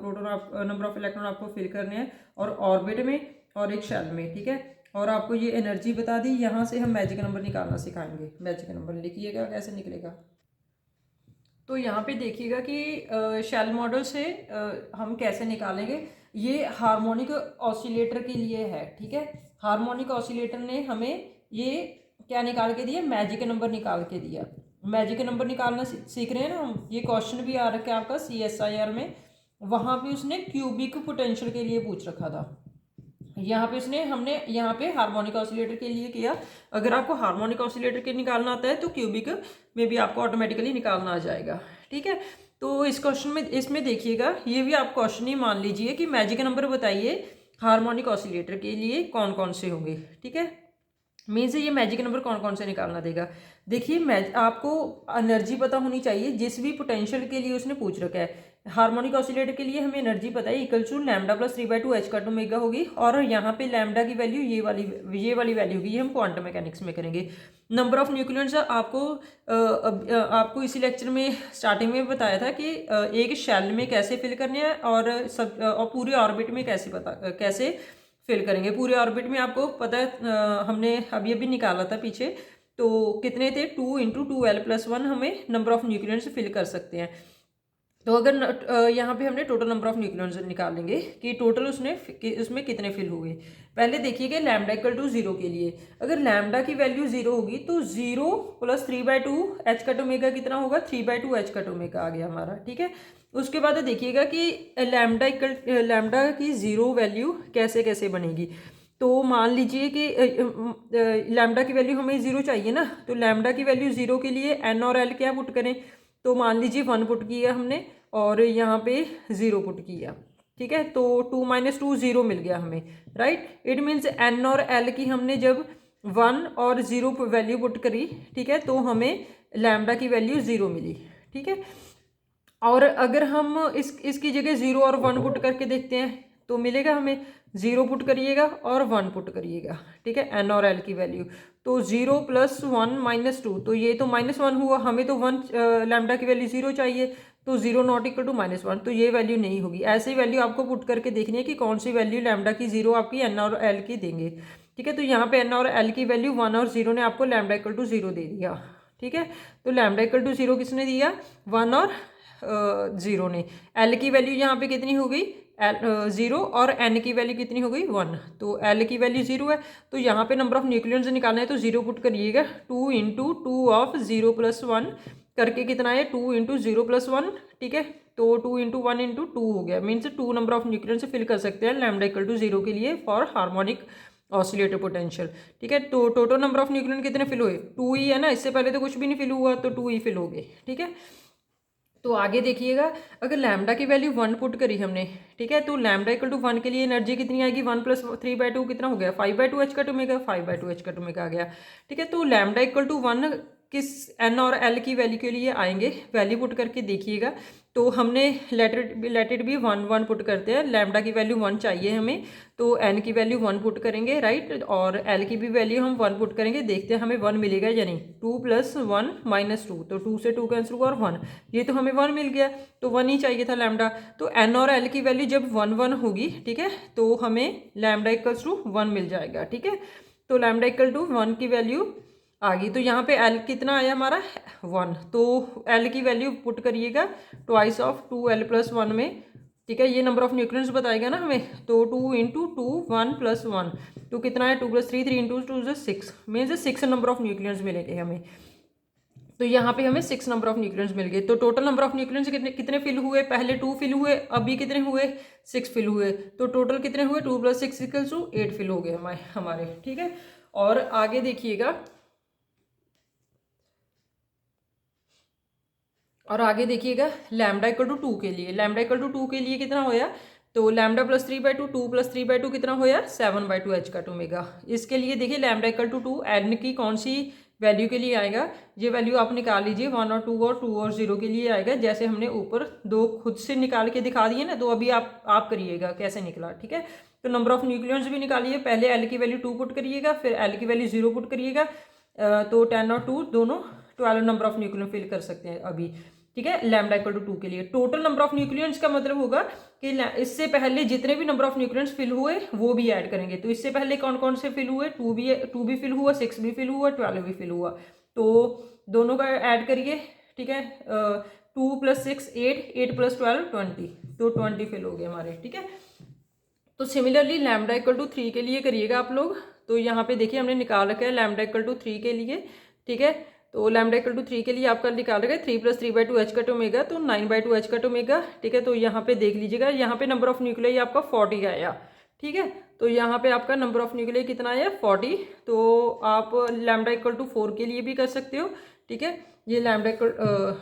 proton, number of electron आपको फिल करने हैं, और ऑर्बिट में और एक शेल में, ठीक है। और आपको ये एनर्जी बता दी। यहाँ से हम मैजिक नंबर निकालना सिखाएंगे, मैजिक नंबर लिखिएगा कैसे निकलेगा। तो यहाँ पे देखिएगा कि शेल मॉडल से हम कैसे निकालेंगे। ये हार्मोनिक ऑसिलेटर के लिए है, ठीक है। हार्मोनिक ऑसिलेटर ने हमें ये क्या निकाल के दिया, मैजिक नंबर निकाल के दिया। मैजिक नंबर निकालना सीख रहे हैं ना हम। ये क्वेश्चन भी आ रखा है आपका CSIR में, वहाँ पे उसने क्यूबिक पोटेंशियल के लिए पूछ रखा था। यहाँ पे हमने यहाँ पे हार्मोनिक ऑसिलेटर के लिए किया। अगर आपको हार्मोनिक ऑसिलेटर के निकालना आता है तो क्यूबिक में भी आपको ऑटोमेटिकली निकालना आ जाएगा, ठीक है। तो इस क्वेश्चन में इसमें देखिएगा, ये भी आप क्वेश्चन ही मान लीजिए कि मैजिक नंबर बताइए हार्मोनिक ऑसिलेटर के लिए कौन कौन से होंगे, ठीक है। मीन्स ये मैजिक नंबर कौन कौन से निकालना देगा। देखिए आपको एनर्जी पता होनी चाहिए जिस भी पोटेंशियल के लिए उसने पूछ रखा है। हार्मोनिक ऑसिलेटर के लिए हमें एनर्जी पता है equal to lambda plus 3/2 H cut omega होगी, और यहाँ पे लैम्डा की वैल्यू ये वाली वैल्यू होगी, ये हम क्वांटम मैकेनिक्स में करेंगे। नंबर ऑफ न्यूक्लियॉन्स आपको इसी लेक्चर में स्टार्टिंग में बताया था कि एक शेल में कैसे फिल करने हैं और पूरे ऑर्बिट में कैसे फिल करेंगे। पूरे ऑर्बिट में आपको पता है हमने अभी अभी निकाला था पीछे, तो कितने थे 2 × 2l+1 हमें नंबर ऑफ न्यूक्लियॉन्स फिल कर सकते हैं। तो अगर यहाँ पे हमने टोटल नंबर ऑफ न्यूक्लियॉन्स निकालेंगे कि टोटल उसमें कितने फिल हुए। पहले देखिएगा लैम्डा इक्वल टू 0 के लिए, अगर लैम्डा की वैल्यू 0 होगी तो 0 + 3/2 एच कट ओमेगा कितना होगा, 3/2 एच कट ओमेगा आ गया हमारा, ठीक है। उसके बाद देखिएगा कि लैम्डा की 0 वैल्यू कैसे कैसे बनेगी। तो मान लीजिए कि लैम्डा की वैल्यू हमें 0 चाहिए ना, तो लैम्डा की वैल्यू 0 के लिए एन और एल क्या पुट करें, तो मान लीजिए 1 पुट किया हमने और यहाँ पे 0 पुट किया, ठीक है। तो 2 - 2 0 मिल गया हमें, राइट। इट मीन्स एन और एल की हमने जब 1 और 0 वैल्यू पुट करी, ठीक है, तो हमें लैम्डा की वैल्यू 0 मिली, ठीक है। और अगर हम इसकी जगह 0 और 1 पुट करके देखते हैं तो मिलेगा हमें, 0 पुट करिएगा और 1 पुट करिएगा, ठीक है, एन और एल की वैल्यू। तो 0 + 1 - 2, तो ये तो -1 हुआ, हमें तो 1 लैम्डा की वैल्यू 0 चाहिए, तो 0 ≠ -1, तो ये वैल्यू नहीं होगी। ऐसी वैल्यू आपको पुट करके देखनी है कि कौन सी वैल्यू लैम्डा की 0 आपकी एन और एल की देंगे, ठीक है। तो यहाँ पे एन और एल की वैल्यू 1 और 0 ने आपको लैम्डा इक्वल टू 0 दे दिया, ठीक है। तो लैम्डा इक्वल टू 0 किसने दिया, 1 और 0 ने। एल की वैल्यू यहाँ पे कितनी हो गई, 0, और एन की वैल्यू कितनी हो गई, 1। तो एल की वैल्यू 0 है, तो यहाँ पे नंबर ऑफ न्यूक्लियॉन्स निकालना है तो 0 पुट करिएगा। 2 × 2 ऑफ 0 + 1 करके कितना है, 2 × 0 + 1, ठीक है। तो 2 × 1 × 2 हो गया, means 2 number of nucleons fill कर सकते हैं लैम्डा इक्वल टू 0 के लिए फॉर हार्मोनिक ऑसिलेटर पोटेंशियल, ठीक है। तो टोटल नंबर ऑफ न्यूक्लियॉन कितने फिल हुए, 2 ही है ना, इससे पहले तो कुछ भी नहीं फिल हुआ, तो 2 ही फिल हो गए, ठीक है। तो आगे देखिएगा, अगर लैम्डा की वैल्यू 1 पुट करी हमने, ठीक है, तो लैम्डा इक्वल टू 1 के लिए एनर्जी कितनी आएगी, 1 + 3/2 कितना हो गया, 5/2 H cut omega, 5/2 H cut omega आ गया, ठीक है। तो लैम्डा इक्वल टू 1 किस एन और एल की वैल्यू के लिए आएंगे, वैल्यू पुट करके देखिएगा। तो हमने लेट इट बी 1 पुट करते हैं, लैम्डा की वैल्यू 1 चाहिए हमें, तो एन की वैल्यू 1 पुट करेंगे, राइट, और एल की भी वैल्यू हम 1 पुट करेंगे, देखते हैं हमें 1 मिलेगा या नहीं। 2 + 1 - 2, तो 2 से 2 कैंसिल हुआ और 1, ये तो हमें 1 मिल गया, तो 1 ही चाहिए था लैम्डा। तो एन और एल की वैल्यू जब 1 होगी, ठीक है, तो हमें लैम्डा इक्वल्स टू 1 मिल जाएगा, ठीक है। तो लैम्डा इक्वल टू 1 की वैल्यू आ गई, तो यहाँ पे एल कितना आया हमारा 1, तो एल की वैल्यू पुट करिएगा ट्वाइस ऑफ 2l + 1 में, ठीक है। ये नंबर ऑफ न्यूक्लियॉन्स बताएगा ना हमें, तो 2 × 2 1 + 1, तो कितना है 2 + 3 3 × 2 = 6, मीन्स 6 नंबर ऑफ न्यूक्लियॉन्स मिलेंगे हमें। तो यहाँ पे हमें 6 नंबर ऑफ न्यूक्लियॉन्स मिल गए। तो टोटल नंबर ऑफ न्यूक्लियॉन्स कितने फिल हुए, पहले 2 फिल हुए, अभी कितने हुए, 6 फिल हुए, तो टोटल कितने हुए, 2 + 6 = 8 फिल हो गए हमारे, ठीक है। और आगे देखिएगा, लैम्डा इक्वल टू 2 के लिए, लैम्डा इक्वल टू 2 के लिए कितना होया, तो लैम्डा + 3/2, 2 + 3/2 कितना होया, 7/2 एच कट ओमेगा। इसके लिए देखिए लैम्डा इक्वल टू 2 एन की कौन सी वैल्यू के लिए आएगा, ये वैल्यू आप निकाल लीजिए, 1 और 2 और 2 और 0 के लिए आएगा, जैसे हमने ऊपर 2 खुद से निकाल के दिखा दिए ना, तो अभी आप करिएगा कैसे निकला, ठीक है। तो नंबर ऑफ न्यूक्लियॉन्स भी निकालिए, पहले एल की वैल्यू 2 पुट करिएगा, फिर एल की वैल्यू 0 पुट करिएगा, तो 10 और 2 दोनों 12 नंबर ऑफ न्यूक्लियन फिल कर सकते हैं अभी, ठीक है, लैम्डा इक्वल टू 2 के लिए। टोटल नंबर ऑफ न्यूक्लियंस का मतलब होगा कि इससे पहले जितने भी नंबर ऑफ न्यूक्लियंस फिल हुए वो भी ऐड करेंगे। तो इससे पहले कौन कौन से फिल हुए, 2 भी फिल हुआ, 6 भी फिल हुआ, 12 भी फिल हुआ, तो दोनों का ऐड करिए, ठीक है। 2 + 6 8, 8 + 12 20, तो 20 फिल हो गए हमारे, ठीक है। तो सिमिलरली लैम्डा इक्वल टू 3 के लिए करिएगा आप लोग। तो यहाँ पे देखिए हमने निकाल रखा है लैम्डा इक्वल टू 3 के लिए, ठीक है। तो लैम्डा इक्वल टू 3 के लिए आपका निकाल रखा है 3 + 3/2 एच कट ओमेगा, तो 9/2 एच कट ओमेगा, ठीक है। तो यहाँ पे देख लीजिएगा, यहाँ पे नंबर ऑफ न्यूक्लियाई आपका 40 आया, ठीक है। तो यहाँ पे आपका नंबर ऑफ न्यूक्लियाई कितना आया 40। तो आप लैम्डा इक्वल टू 4 के लिए भी कर सकते हो, ठीक है। ये लैम्डा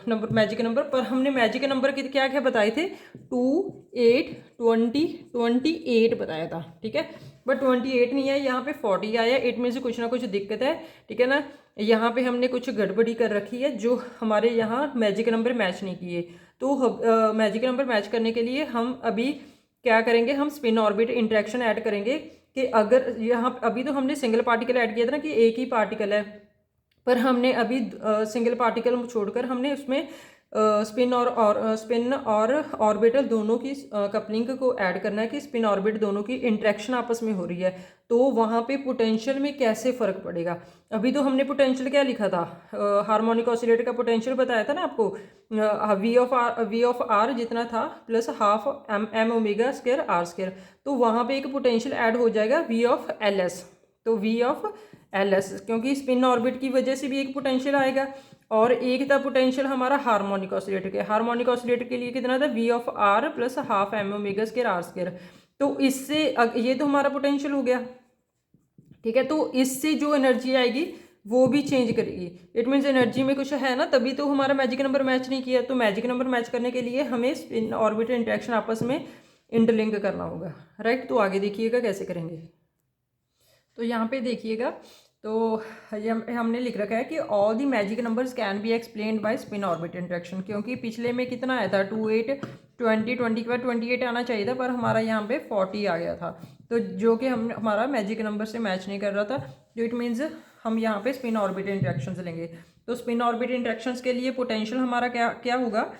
नंबर मैजिक नंबर, पर हमने मैजिक नंबर के क्या क्या बताए थे, 2 8 20 28 बताया था, ठीक है। बट 28 नहीं है, यहाँ पे 40 आया, 8 में से कुछ ना कुछ दिक्कत है, ठीक है ना। यहाँ पे हमने कुछ गड़बड़ी कर रखी है, जो हमारे यहाँ मैजिक नंबर मैच नहीं किए, तो मैजिक नंबर मैच करने के लिए हम अभी क्या करेंगे, हम स्पिन ऑर्बिट इंटरेक्शन ऐड करेंगे कि अगर यहाँ अभी तो हमने सिंगल पार्टिकल ऐड किया था ना कि एक ही पार्टिकल है, पर हमने अभी सिंगल पार्टिकल छोड़कर हमने उसमें स्पिन और ऑर्बिटल दोनों की कपलिंग को ऐड करना है कि स्पिन ऑर्बिट दोनों की इंटरेक्शन आपस में हो रही है, तो वहाँ पे पोटेंशियल में कैसे फ़र्क पड़ेगा। अभी तो हमने पोटेंशियल क्या लिखा था, हार्मोनिक ऑसिलेटर का पोटेंशियल बताया था ना आपको, वी ऑफ आर जितना था plus half M omega square R square, तो वहाँ पे एक पोटेंशियल ऐड हो जाएगा वी ऑफ एल एस। तो वी ऑफ एल एस, क्योंकि स्पिन ऑर्बिट की वजह से भी एक पोटेंशियल आएगा, और एक था पोटेंशियल हमारा हार्मोनिक ऑसिलेटर के, हार्मोनिक ऑसिलेटर के लिए कितना था, V of R plus half M omega square R square. तो इससे ये तो हमारा पोटेंशियल हो गया, ठीक है। तो इससे जो एनर्जी आएगी वो भी चेंज करेगी। इट मीन्स एनर्जी में कुछ है ना, तभी तो हमारा मैजिक नंबर मैच नहीं किया। तो मैजिक नंबर मैच करने के लिए हमें स्पिन ऑर्बिटल इंटरेक्शन आपस में इंटरलिंक करना होगा, राइट। तो आगे देखिएगा कैसे करेंगे। तो यहाँ पे देखिएगा, तो ये हमने लिख रखा है कि all the magic numbers can be explained bye spin orbit interaction, क्योंकि पिछले में कितना आया था 2 8 20 20 के बाद 28 आना चाहिए था, पर हमारा यहाँ पे 40 आ गया था, तो जो कि हम हमारा मैजिक नंबर से मैच नहीं कर रहा था। जो इट मीन्स हम यहाँ पे स्पिन ऑर्बिट इंटरेक्शन लेंगे। तो स्पिन ऑर्बिट इंटरेक्शंस के लिए पोटेंशियल हमारा क्या क्या होगा,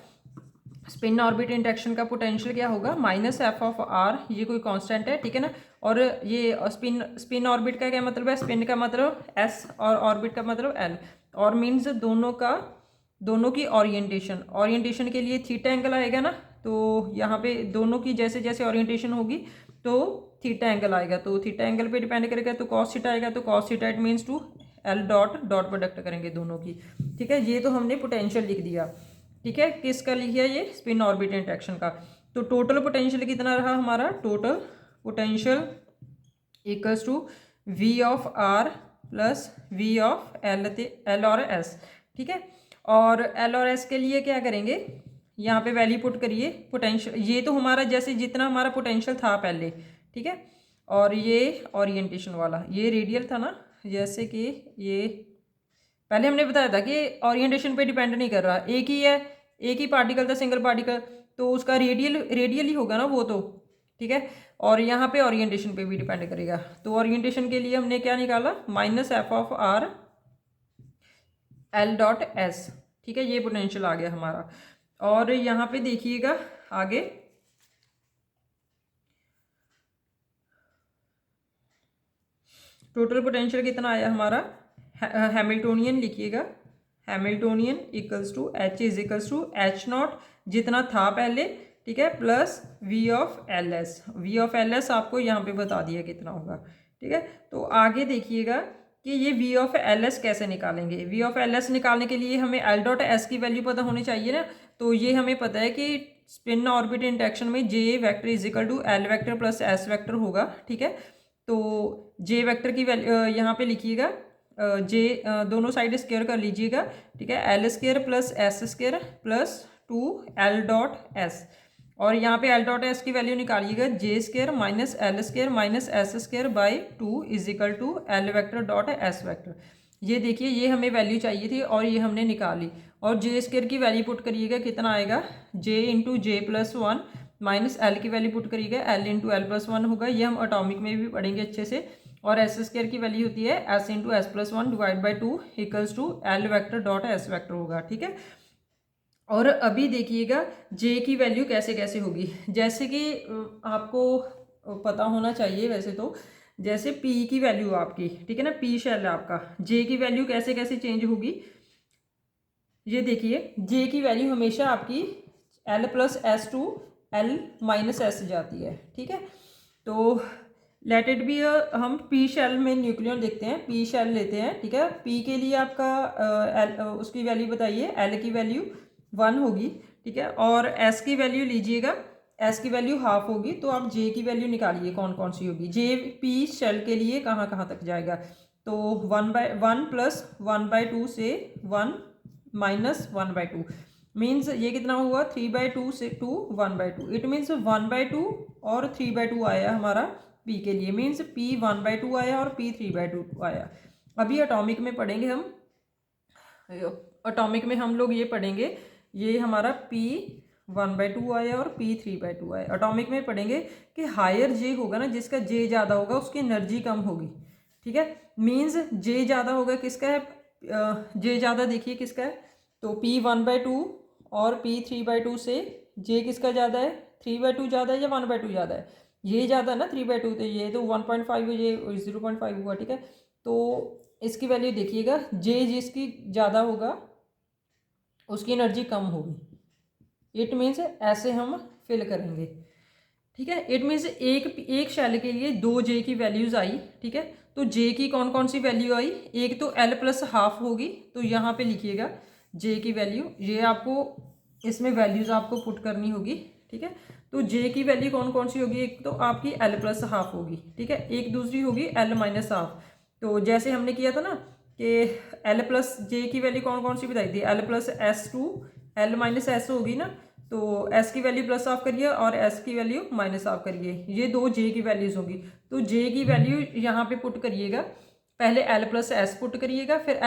स्पिन ऑर्बिट इंटरेक्शन का पोटेंशियल क्या होगा, माइनस एफ ऑफ आर, ये कोई कांस्टेंट है, ठीक है ना। और ये स्पिन ऑर्बिट का क्या मतलब है, स्पिन का मतलब एस और ऑर्बिट का मतलब एल, और मीन्स दोनों की ओरिएंटेशन के लिए थीटा एंगल आएगा ना। तो यहाँ पे दोनों की जैसे जैसे ओरिएंटेशन होगी तो थीटा एंगल आएगा, तो थीटा एंगल पे डिपेंड करेगा, तो कॉस थीटा आएगा, तो cos theta it means to L dot product करेंगे दोनों की, ठीक है। ये तो हमने पोटेंशियल लिख दिया, ठीक है। किसका लिखा ये, स्पिन ऑर्बिट इंटरेक्शन का। तो टोटल पोटेंशियल कितना रहा हमारा, total potential equals to V of R plus V of L और एस, ठीक है। और एल और एस के लिए क्या करेंगे, यहाँ पे वैल्यू पुट करिए पोटेंशियल, ये तो हमारा जैसे जितना हमारा पोटेंशियल था पहले, ठीक है। और ये ओरिएंटेशन वाला ये रेडियल था ना, जैसे कि ये पहले हमने बताया था कि ओरिएंटेशन पे डिपेंड नहीं कर रहा, एक ही है, एक ही पार्टिकल था सिंगल पार्टिकल, तो उसका रेडियल ही होगा ना वो तो, ठीक है। और यहाँ पे ओरिएंटेशन पे भी डिपेंड करेगा। तो ओरिएंटेशन के लिए हमने क्या निकाला, minus F of R L dot S, ठीक है। ये पोटेंशियल आ गया हमारा। और यहाँ पे देखिएगा आगे, टोटल पोटेंशियल कितना आया हमारा, हैमिल्टोनियन लिखिएगा, Hamiltonian equals to H is equals to H not जितना था पहले, ठीक है, plus V of L S. V of L S आपको यहाँ पे बता दिया कितना होगा, ठीक है। तो आगे देखिएगा कि ये वी ऑफ एल एस कैसे निकालेंगे। वी ऑफ एल एस निकालने के लिए हमें एल डॉट एस की वैल्यू पता होनी चाहिए ना। तो ये हमें पता है कि स्पिन ऑर्बिट इंटरेक्शन में J vector is equal to L vector plus S vector होगा, ठीक है। तो जे वेक्टर की वैल्यू यहाँ पे लिखिएगा, जे दोनों साइड स्क्वायर कर लीजिएगा, ठीक है। L square plus S square plus 2 L dot S, और यहाँ पे एल डॉट एस की वैल्यू निकालिएगा, J square minus L square minus S square by 2 is equal to L vector dot S vector. ये देखिए ये हमें वैल्यू चाहिए थी और ये हमने निकाली। और जे स्क्वायर की वैल्यू पुट करिएगा, कितना आएगा, जे इंटू जे प्लस 1 माइनस एल की वैल्यू पुट करिएगा, एल इंटू एल प्लस 1 होगा, ये हम एटॉमिक में भी पढ़ेंगे अच्छे से। और एस स्क्वायर की वैल्यू होती है S into S plus 1 divide by 2 equals to L vector dot S vector होगा, ठीक है। और अभी देखिएगा जे की वैल्यू कैसे कैसे होगी, जैसे कि आपको पता होना चाहिए वैसे तो, जैसे पी की वैल्यू आपकी, ठीक है ना, पी शेल है आपका, जे की वैल्यू कैसे कैसे चेंज होगी। ये देखिए जे की वैल्यू हमेशा आपकी L plus S to L minus S जाती है, ठीक है। तो लेट इट बी हम पी शेल में न्यूक्लियन देखते हैं, पी शेल लेते हैं, ठीक है। पी के लिए आपका उसकी वैल्यू बताइए, एल की वैल्यू 1 होगी, ठीक है। और एस की वैल्यू लीजिएगा, एस की वैल्यू हाफ होगी, तो आप जे की वैल्यू निकालिए कौन कौन सी होगी। जे पी शेल के लिए कहाँ कहाँ तक जाएगा, तो 1/1 प्लस 1/2 से 1 माइनस 1/2 मीन्स ये कितना हुआ, 3/2 से 2 1/2, इट मीन्स 1/2 और 3/2 आया हमारा पी के लिए, मीन्स पी 1/2 आया और पी 3/2 आया। अभी एटॉमिक में पढ़ेंगे हम, एटॉमिक में हम लोग ये पढ़ेंगे, ये हमारा पी 1/2 आया और P 3/2 आया। एटॉमिक में पढ़ेंगे कि हायर जे होगा ना, जिसका जे ज़्यादा होगा उसकी एनर्जी कम होगी, ठीक है। मीन्स जे ज़्यादा होगा किसका है, जे ज़्यादा देखिए किसका है, तो P 1/2 और P 3/2 से जे किसका ज़्यादा है, 3/2 ज़्यादा है या 1/2 ज़्यादा है, ये ज़्यादा है ना 3/2, तो ये तो 1.5 है, ये 0.5 हुआ, ठीक है। तो इसकी वैल्यू देखिएगा, जे जिसकी ज़्यादा होगा उसकी एनर्जी कम होगी। इट मीन्स ऐसे हम फिल करेंगे, ठीक है। इट मीन्स एक शेल के लिए 2 जे की वैल्यूज़ आई, ठीक है। तो जे की कौन कौन सी वैल्यू आई, एक तो L+½ होगी, तो यहाँ पे लिखिएगा जे की वैल्यू, ये आपको इसमें वैल्यूज़ आपको पुट करनी होगी, ठीक है। तो जे की वैल्यू कौन कौन सी होगी, एक तो आपकी L+½ होगी, ठीक है, एक दूसरी होगी L-½ तो जैसे हमने किया था ना कि L+J की वैल्यू कौन कौन सी बताई थी, L+S2 L-S होगी ना, तो S की वैल्यू प्लस ऑफ करिए और S की वैल्यू माइनस ऑफ करिए, ये 2 J की वैल्यूज़ होंगी। तो J की वैल्यू यहाँ पे पुट करिएगा, पहले L+S पुट करिएगा, फिर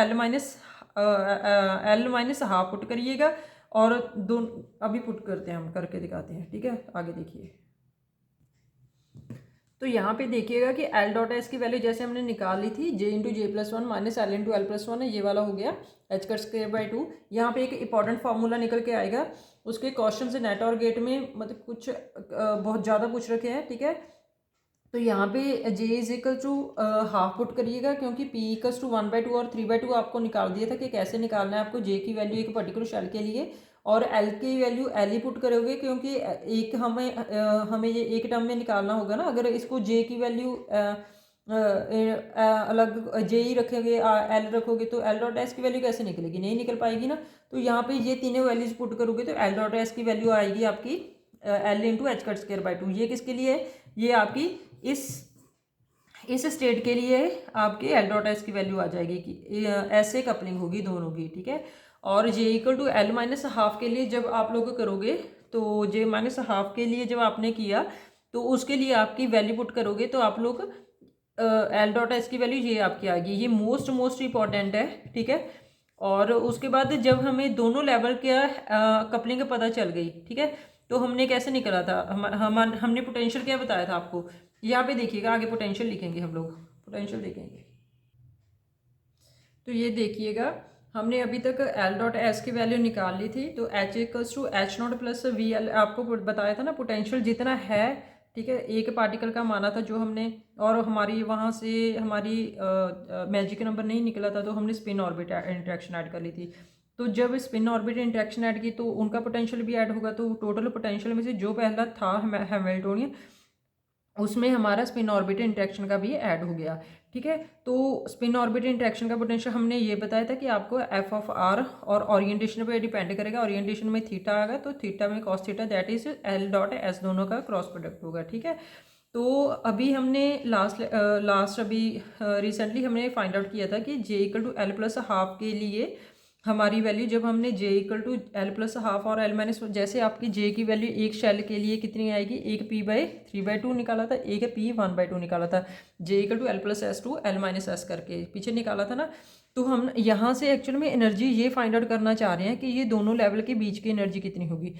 L-½ पुट करिएगा, और दोनों अभी पुट करते हैं, हम करके दिखाते हैं, ठीक है। आगे देखिए, तो यहाँ पे देखिएगा कि L.S की वैल्यू जैसे हमने निकाल ली थी, J into J+1 minus L into L+1 है, ये वाला हो गया h²/2। यहाँ पे एक इंपॉर्टेंट फार्मूला निकल के आएगा, उसके क्वेश्चन से नेट और गेट में मतलब कुछ बहुत ज़्यादा पूछ रखे हैं, ठीक है। तो यहाँ पे J ½ पुट करिएगा, क्योंकि P = 1/2 और 3/2 आपको निकाल दिया था कि कैसे निकालना है आपको J की वैल्यू एक पर्टिकुलर शेल के लिए, और L की वैल्यू L ही पुट करोगे, क्योंकि एक हमें ये एक टर्म में निकालना होगा ना। अगर इसको J की वैल्यू अलग J ही रखोगे, L रखोगे, तो L.S की वैल्यू कैसे निकलेगी, नहीं निकल पाएगी ना। तो यहाँ पे ये तीनों वैल्यूज पुट करोगे तो L.S की वैल्यू आएगी आपकी L इंटू h²/2। ये किसके लिए है, ये आपकी इस स्टेट के लिए आपके L.S की वैल्यू आ जाएगी कि ऐसे कपलिंग होगी दोनों की, ठीक है। और J = L-½ के लिए जब आप लोग करोगे, तो J-½ के लिए जब आपने किया तो उसके लिए आपकी वैल्यू पुट करोगे, तो आप लोग L.S की वैल्यू ये आपकी आएगी, ये मोस्ट इंपॉर्टेंट है, ठीक है। और उसके बाद जब हमें दोनों लेवल का कपलिंग पता चल गई, ठीक है, तो हमने कैसे निकला था, हमने पोटेंशियल क्या बताया था आपको, यहाँ पे देखिएगा, आगे पोटेंशियल लिखेंगे, हम लोग पोटेंशियल देखेंगे। तो ये देखिएगा, हमने अभी तक L.S की वैल्यू निकाल ली थी, तो H = H0 + VL आपको बताया था ना, पोटेंशियल जितना है, ठीक है, एक पार्टिकल का माना था जो हमने, और हमारी वहाँ से हमारी मैजिक नंबर नहीं निकला था, तो हमने स्पिन ऑर्बिट इंट्रैक्शन ऐड कर ली थी। तो जब स्पिन ऑर्बिट इंट्रैक्शन ऐड की तो उनका पोटेंशियल भी ऐड होगा, तो टोटल पोटेंशियल में से जो पहला था हैमिल्टोनियन, उसमें हमारा स्पिन ऑर्बिट इंट्रैक्शन का भी ऐड हो गया, ठीक है। तो स्पिन ऑर्बिट इंट्रैक्शन का पोटेंशियल हमने ये बताया था कि आपको F(r) और ओरिएंटेशन पे डिपेंड करेगा, ओरिएंटेशन में थीटा आएगा, तो थीटा में cos theta, that is L.S दोनों का क्रॉस प्रोडक्ट होगा, ठीक है। तो अभी हमने लास्ट अभी रिसेंटली हमने फाइंड आउट किया था कि J = L+½ के लिए हमारी वैल्यू, जब हमने J = L+½ और L-, जैसे आपकी J की वैल्यू एक शेल के लिए कितनी आएगी, एक P/3/2 निकाला था, एक P 1/2 निकाला था, J = L+S2 L-S करके पीछे निकाला था ना। तो हम यहाँ से एक्चुअल में एनर्जी ये फाइंड आउट करना चाह रहे हैं कि ये दोनों लेवल के बीच की एनर्जी कितनी होगी।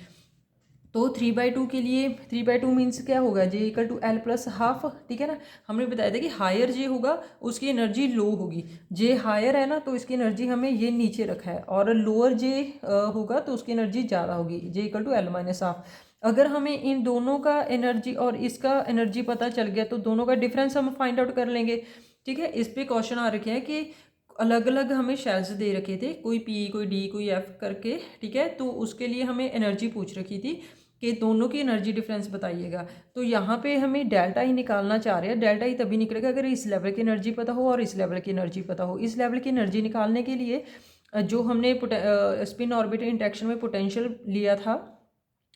तो 3/2 के लिए 3/2 मीन्स क्या होगा, J = L+½ ठीक है ना। हमने बताया था कि हायर J होगा उसकी एनर्जी लो होगी, J हायर है ना तो इसकी एनर्जी हमें ये नीचे रखा है, और लोअर J होगा तो उसकी एनर्जी ज़्यादा होगी, J = L-½ अगर हमें इन दोनों का एनर्जी और इसका एनर्जी पता चल गया तो दोनों का डिफरेंस हम फाइंड आउट कर लेंगे, ठीक है। इस पर क्वेश्चन आ रखे हैं कि अलग अलग हमें शेल्स दे रखे थे, कोई P कोई D कोई F करके, ठीक है। तो उसके लिए हमें एनर्जी पूछ रखी थी कि दोनों की एनर्जी डिफरेंस बताइएगा। तो यहाँ पे हमें डेल्टा ही निकालना चाह रहे हैं, डेल्टा ही तभी निकलेगा अगर इस लेवल की एनर्जी पता हो और इस लेवल की एनर्जी पता हो। इस लेवल की एनर्जी निकालने के लिए जो हमने स्पिन ऑर्बिट इंट्रैक्शन में पोटेंशियल लिया था,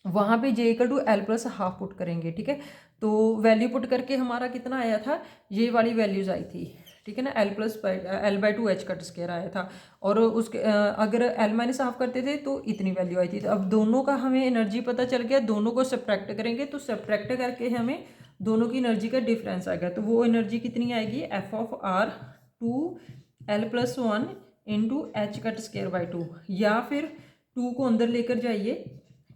वहाँ पे J = L+½ पुट करेंगे, ठीक है। तो वैल्यू पुट करके हमारा कितना आया था, ये वाली वैल्यूज़ आई थी, ठीक है ना, L/2 h² आया था, और उसके अगर L-½ करते थे तो इतनी वैल्यू आई थी। तो अब दोनों का हमें एनर्जी पता चल गया, दोनों को सब्ट्रैक्ट करेंगे, तो सब्ट्रैक्ट करके हमें दोनों की एनर्जी का डिफरेंस आएगा, तो वो एनर्जी कितनी आएगी, F(r) 2L+1 × h²/2, या फिर 2 को अंदर लेकर जाइए,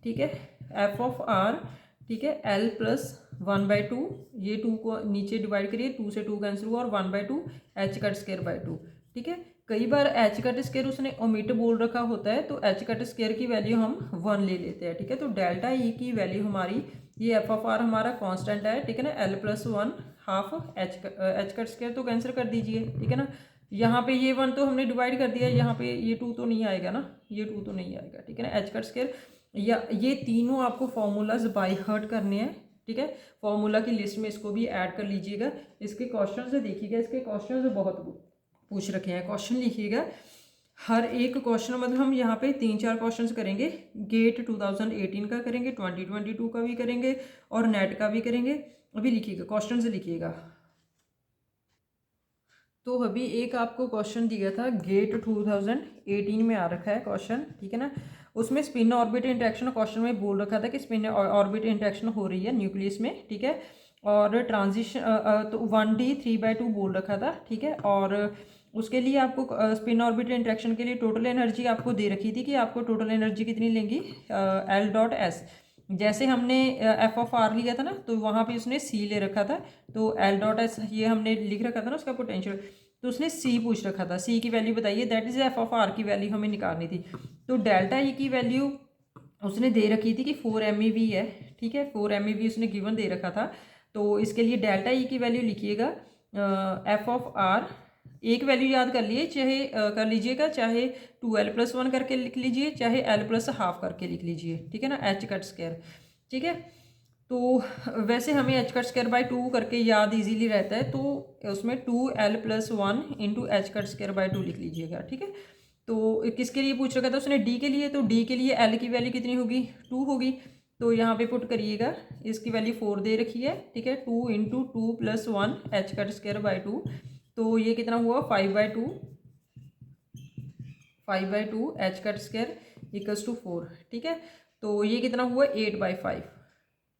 ठीक है, एफ ऑफ आर, ठीक है, एल प्लस 1/2, ये 2 को नीचे डिवाइड करिए, 2 से 2 कैंसिल हुआ और 1/2 एच कट स्क्वायर बाई 2, ठीक है। कई बार एच कट स्क्वायर उसने ओमिट बोल रखा होता है, तो एच कट स्क्वायर की वैल्यू हम 1 ले लेते हैं, ठीक है। तो डेल्टा ई की वैल्यू हमारी, ये एफ ऑफ आर हमारा कांस्टेंट है, ठीक है ना, L plus 1 half H cut square तो कैंसिल कर दीजिए, ठीक है ना। यहाँ पे ये 1 तो हमने डिवाइड कर दिया, यहाँ पे ये 2 तो नहीं आएगा ना, ये 2 तो नहीं आएगा, ठीक है ना। एच कट स्क्वायर या ये तीनों आपको फॉर्मूलाज बाय हार्ट करने हैं, ठीक है। फॉर्मूला की लिस्ट में इसको भी ऐड कर लीजिएगा। इसके क्वेश्चन से देखिएगा, इसके क्वेश्चन बहुत पूछ रखे हैं, क्वेश्चन लिखिएगा। हर एक क्वेश्चन मतलब हम यहाँ पे 3-4 क्वेश्चंस करेंगे। गेट 2018 का करेंगे, 2022 का भी करेंगे और नेट का भी करेंगे। अभी लिखिएगा, क्वेश्चन से लिखिएगा। तो अभी एक आपको क्वेश्चन दिया था, गेट 2018 में आ रखा है क्वेश्चन, ठीक है ना। उसमें स्पिन ऑर्बिट इंटरेक्शन क्वेश्चन में बोल रखा था कि स्पिन ऑर्बिट इंटरेक्शन हो रही है न्यूक्लियस में, ठीक है। और ट्रांजिशन तो 1d 3/2 बोल रखा था, ठीक है। और उसके लिए आपको स्पिन ऑर्बिट इंटरेक्शन के लिए टोटल एनर्जी आपको दे रखी थी कि आपको टोटल एनर्जी कितनी लेंगी, L.S। जैसे हमने एफ ऑफ आर लिया था ना, तो वहाँ पे उसने सी ले रखा था, तो L.S ये हमने लिख रखा था ना उसका पोटेंशियल, तो उसने सी पूछ रखा था, सी की वैल्यू बताइए, that is F of R की वैल्यू हमें निकालनी थी। तो डेल्टा ई की वैल्यू उसने दे रखी थी कि 4 MeV है, ठीक है, 4 MeV उसने गिवन दे रखा था। तो इसके लिए डेल्टा ई की वैल्यू लिखिएगा, एफ ऑफ आर, एक वैल्यू याद कर लिए, चाहे कर लीजिएगा, चाहे 2l+1 करके लिख लीजिए, चाहे l+½ करके लिख लीजिए, ठीक है ना, एच कट स्क्वायर, ठीक है। तो वैसे हमें एच कट स्क्वायर बाई 2 करके याद इजीली रहता है, तो उसमें 2l+1 into H cut square by 2 लिख लीजिएगा, ठीक है। तो किसके लिए पूछ रखा था उसने, डी के लिए, तो डी के लिए एल की वैल्यू कितनी होगी, 2 होगी। तो यहाँ पे पुट करिएगा, इसकी वैल्यू 4 दे रखी है, ठीक है। 2 into 2+1 H cut square by 2, तो ये कितना हुआ 5/2 H cut square equals to 4, ठीक है। तो ये कितना हुआ 8/5।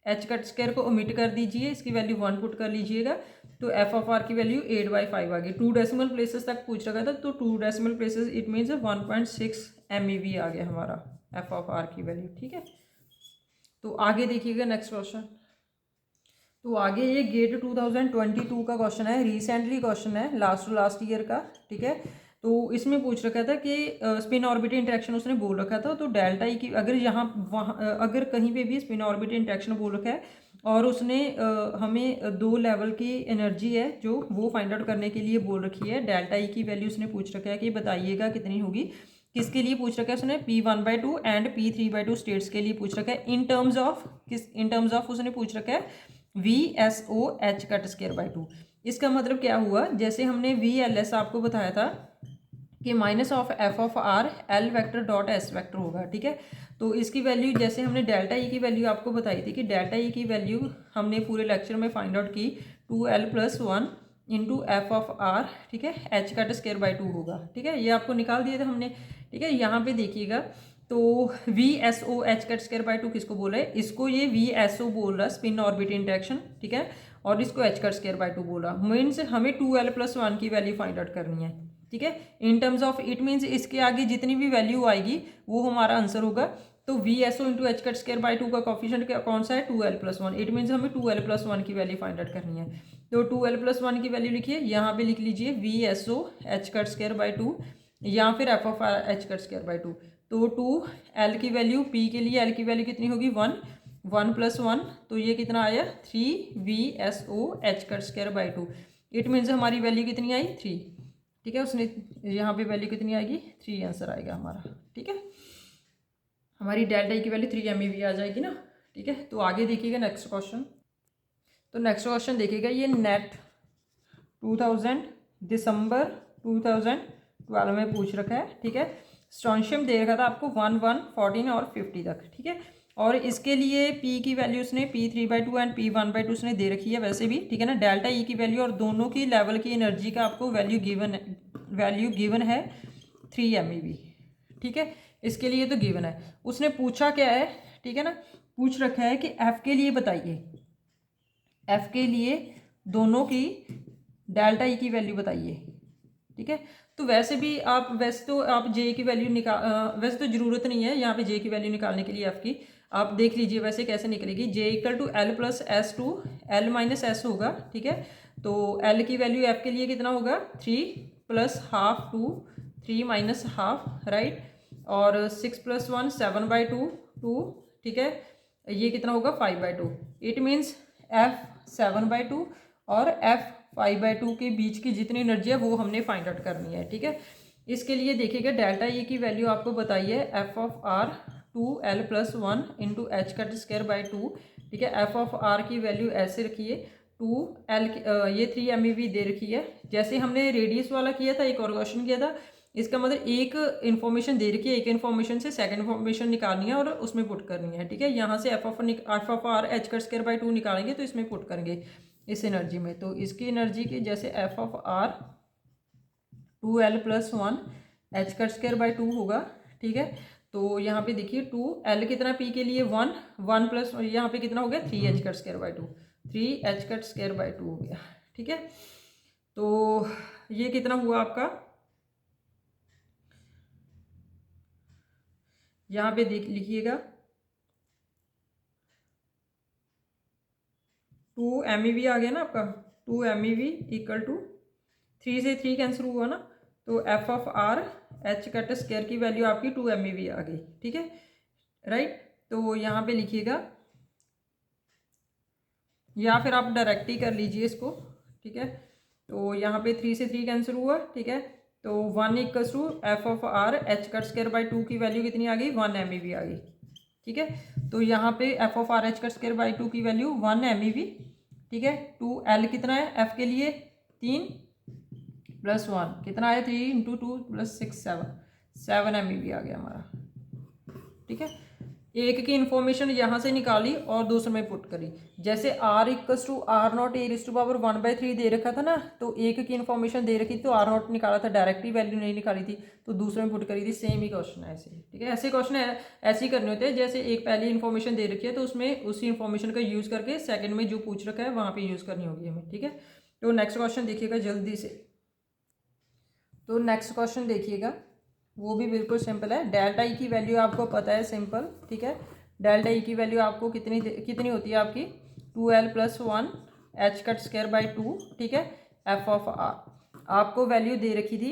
एच कट स्क्वायर को ओमिट कर दीजिए, इसकी वैल्यू 1 पुट कर लीजिएगा, तो एफ ऑफ आर की वैल्यू 8/5 आ गई। 2 डेसिमल प्लेसेस तक पूछ रखा था, तो 2 decimal places it means 1.6 MeV आ गया हमारा एफ ऑफ आर की वैल्यू, ठीक है। तो आगे देखिएगा नेक्स्ट क्वेश्चन। तो आगे ये गेट 2022 का क्वेश्चन है, रिसेंटली क्वेश्चन है, लास्ट टू लास्ट ईयर का, ठीक है। तो इसमें पूछ रखा था कि स्पिन ऑर्बिट इंटरेक्शन उसने बोल रखा था, तो डेल्टा ई की अगर यहाँ वहाँ अगर कहीं पे भी स्पिन ऑर्बिट इंटरेक्शन बोल रखा है और उसने हमें 2 लेवल की एनर्जी है जो वो फाइंड आउट करने के लिए बोल रखी है, डेल्टा ई की वैल्यू उसने पूछ रखा है कि बताइएगा कितनी होगी। किसके लिए पूछ रखा है उसने, P1/2 एंड P3/2 स्टेट्स के लिए पूछ रखा है। इन टर्म्स ऑफ उसने पूछ रखा है VSO H cut square by 2। इसका मतलब क्या हुआ, जैसे हमने VLS आपको बताया था कि minus of F of R L vector dot S vector होगा, ठीक है। तो इसकी वैल्यू जैसे हमने डेल्टा ई की वैल्यू आपको बताई थी कि डेल्टा ई की वैल्यू हमने पूरे लेक्चर में फाइंड आउट की 2l+1 into F of are, ठीक है, एच कट स्क्वायर बाई 2 होगा, ठीक है। ये आपको निकाल दिया था हमने, ठीक है। यहाँ पे देखिएगा, तो VSO H cut square by 2 किसको बोला है, इसको ये VSO बोल रहा है, स्पिन ऑर्बिट इंटरेक्शन, ठीक है। और इसको एच कट स्क्वायर बाई 2 बोला, मीन्स हमें 2l+1 की वैल्यू फाइंड आउट करनी है, ठीक है। इन टर्म्स ऑफ इट मीन्स इसके आगे जितनी भी वैल्यू आएगी वो हमारा आंसर होगा। तो VSO into H cut square by 2 का कॉफिशिएंट कौन सा है, 2l+1, इट मीन्स हमें 2l+1 की वैल्यू फाइंड आउट करनी है। तो 2l+1 की वैल्यू लिखिए, यहाँ पे लिख लीजिए VSO H cut square by 2 या फिर F of H cut square by 2। तो 2l की वैल्यू, P के लिए l की वैल्यू कितनी होगी 1, 1+1, तो ये कितना आया 3 VSO H cut square by 2। It means हमारी वैल्यू कितनी आई 3, ठीक है। उसने यहाँ पे वैल्यू कितनी आएगी 3 आंसर आएगा हमारा, ठीक है। हमारी डेल्टा ई की वैल्यू 3 MeV आ जाएगी ना, ठीक है। तो आगे देखिएगा नेक्स्ट क्वेश्चन। तो नेक्स्ट क्वेश्चन देखिएगा, ये नेट दिसंबर 2012 में पूछ रखा है, ठीक है। स्ट्रॉन्शियम दे रखा था आपको 1, 1, 14 और 50 तक, ठीक है। और इसके लिए P की वैल्यू उसने P3/2 एंड P1/2 उसने दे रखी है वैसे भी, ठीक है ना। डेल्टा ई की वैल्यू और दोनों की लेवल की एनर्जी का आपको वैल्यू गिवन है 3 MeV, ठीक है। इसके लिए तो गिवन है, उसने पूछा क्या है, ठीक है ना, पूछ रखा है कि F के लिए बताइए, F के लिए दोनों की डेल्टा ई की वैल्यू बताइए, ठीक है। तो वैसे भी आप, वैसे तो आप जे की वैल्यू वैसे तो ज़रूरत नहीं है यहाँ पे जे की वैल्यू निकालने के लिए एफ की। आप देख लीजिए वैसे कैसे निकलेगी। J equal to L plus S to L minus S होगा, ठीक है। तो L की वैल्यू F के लिए कितना होगा 3 plus half to 3 minus half, right. और 6 प्लस 1 7/2 2, ठीक है। ये कितना होगा 5/2। इट मीन्स F 7/2 और F 5/2 के बीच की जितनी एनर्जी है वो हमने फाइंड आउट करनी है, ठीक है। इसके लिए देखिएगा डेल्टा ई की वैल्यू आपको बताइए F of R 2L plus 1 into H cut square by 2, ठीक है। एफ ऑफ आर की वैल्यू ऐसे रखिए 2L, ये 3 MEV दे रखी है। जैसे हमने रेडियस वाला किया था, एक और क्वेश्चन किया था, इसका मतलब एक इन्फॉर्मेशन दे रखी है, एक इन्फॉर्मेशन से सेकंड इन्फॉर्मेशन निकालनी है और उसमें पुट करनी है, ठीक है। यहाँ से F of R H cut square by 2 निकालेंगे तो इसमें पुट करेंगे इस एनर्जी में। तो इसकी एनर्जी की जैसे F of R 2L plus 1 H cut square by 2 होगा, ठीक है। तो यहाँ पे देखिए 2L कितना पी के लिए 1 प्लस यहाँ पे कितना हो गया 3 H cut square by 2, 3 H cut square by 2 हो गया, ठीक है। तो ये कितना हुआ आपका, यहाँ पे देख लिखिएगा 2 MEV आ गया ना आपका, 2 MEV इक्वल टू 3 से 3 कैंसिल हुआ ना, तो F of R H cut square की वैल्यू आपकी 2 MEV आ गई, ठीक है, राइट। तो यहाँ पे लिखिएगा या फिर आप डायरेक्ट ही कर लीजिए इसको, ठीक है। तो यहाँ पे 3 से 3 कैंसिल हुआ, ठीक है। तो 1 equals to F of R H cut square by 2 की वैल्यू कितनी आ गई 1 MEV आ गई, ठीक है। तो यहाँ पे F of R H cut square by 2 की वैल्यू 1 MEV, ठीक है। 2L कितना है एफ के लिए 3 प्लस 1 कितना है 3 इंटू 2 प्लस 6 7 MEV आ गया हमारा, ठीक है। एक की इन्फॉर्मेशन यहाँ से निकाली और दूसरे में पुट करी। जैसे R equals to R not A raise to power 1/3 दे रखा था ना, तो एक की इन्फॉर्मेशन दे रखी तो आर नॉट निकाला था, डायरेक्टली वैल्यू नहीं निकाली थी, तो दूसरे में पुट करी थी। सेम ही क्वेश्चन है ऐसे, ठीक है। ऐसे क्वेश्चन है ऐसे ही करने होते हैं। जैसे एक पहली इन्फॉर्मेशन दे रखी है तो उसमें उसी इन्फॉर्मेशन का यूज़ करके सेकेंड में जो पूछ रखा है वहाँ पर यूज़ करनी होगी हमें, ठीक है। तो नेक्स्ट क्वेश्चन देखिएगा जल्दी से। तो नेक्स्ट क्वेश्चन देखिएगा, वो भी बिल्कुल सिंपल है। डेल्टा ई की वैल्यू आपको पता है, सिंपल, ठीक है। डेल्टा ई की वैल्यू आपको कितनी होती है आपकी 2L plus 1 H cut square by 2, ठीक है। एफ ऑफ आर आपको वैल्यू दे रखी थी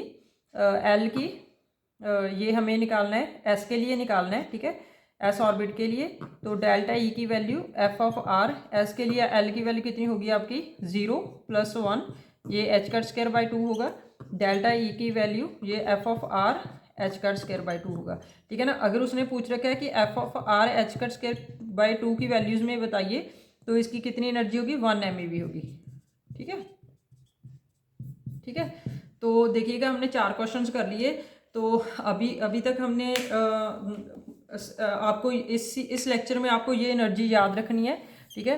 एल की, ये हमें निकालना है, एस के लिए निकालना है, ठीक है, एस ऑर्बिट के लिए। तो डेल्टा ई की value F of R S के लिए एल की वैल्यू कितनी होगी आपकी 0 प्लस 1, ये एच कट स्क्वायर बाई 2 होगा। डेल्टा ई की वैल्यू ये F of R H cut square by 2 होगा, ठीक है ना। अगर उसने पूछ रखा है कि F of R H cut square by 2 की वैल्यूज़ में बताइए तो इसकी कितनी एनर्जी होगी 1 MEV होगी, ठीक है, ठीक है। तो देखिएगा हमने 4 क्वेश्चंस कर लिए। तो अभी तक हमने आपको इस लेक्चर में आपको ये एनर्जी याद रखनी है, ठीक है।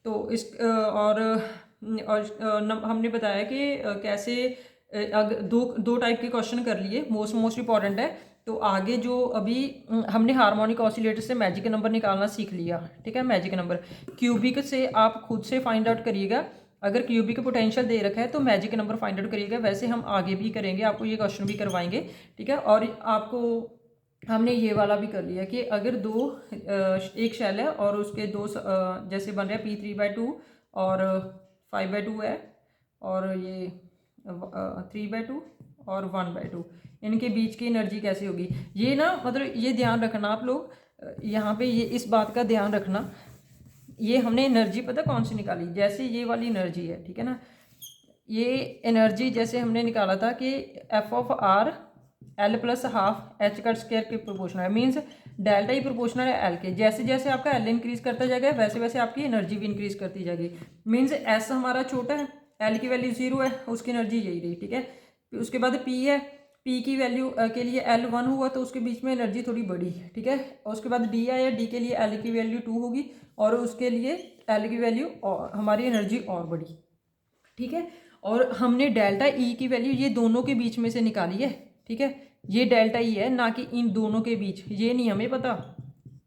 तो हमने बताया कि कैसे अगर दो टाइप के क्वेश्चन कर लिए, मोस्ट इंपॉर्टेंट है। तो आगे जो अभी हमने हार्मोनिक ऑसिलेटर से मैजिक नंबर निकालना सीख लिया, ठीक है। मैजिक नंबर क्यूबिक से आप खुद से फाइंड आउट करिएगा। अगर क्यूबिक पोटेंशियल दे रखा है तो मैजिक नंबर फाइंड आउट करिएगा। वैसे हम आगे भी करेंगे, आपको ये क्वेश्चन भी करवाएंगे, ठीक है। और आपको हमने ये वाला भी कर लिया कि अगर एक शेल है और उसके दो जैसे बन रहा है P3/2 और 5/2 है, और ये 3/2 और 1/2, इनके बीच की एनर्जी कैसी होगी। ये ना मतलब ये ध्यान रखना आप लोग, यहाँ पे ये इस बात का ध्यान रखना, ये हमने एनर्जी पता कौन सी निकाली, जैसे ये वाली एनर्जी है, ठीक है ना। ये एनर्जी जैसे हमने निकाला था कि F of R L plus half H cut square के प्रोपोर्शनल है, मीन्स डेल्टा ही प्रोपोर्शनल है एल के। जैसे जैसे आपका एल इंक्रीज करता जाएगा वैसे वैसे आपकी एनर्जी भी इंक्रीज करती जाएगी। मीन्स एस हमारा छोटा है, एल की वैल्यू 0 है, उसकी एनर्जी यही रही, ठीक है। उसके बाद पी है, पी की वैल्यू के लिए एल 1 हुआ तो उसके बीच में एनर्जी थोड़ी बढ़ी, ठीक है। और उसके बाद डी आया, डी के लिए एल की वैल्यू 2 होगी और उसके लिए एल की वैल्यू और हमारी एनर्जी और बढ़ी, ठीक है। और हमने डेल्टा ई की वैल्यू ये दोनों के बीच में से निकाली है, ठीक है। ये डेल्टा ई है, ना कि इन दोनों के बीच, ये नहीं हमें पता,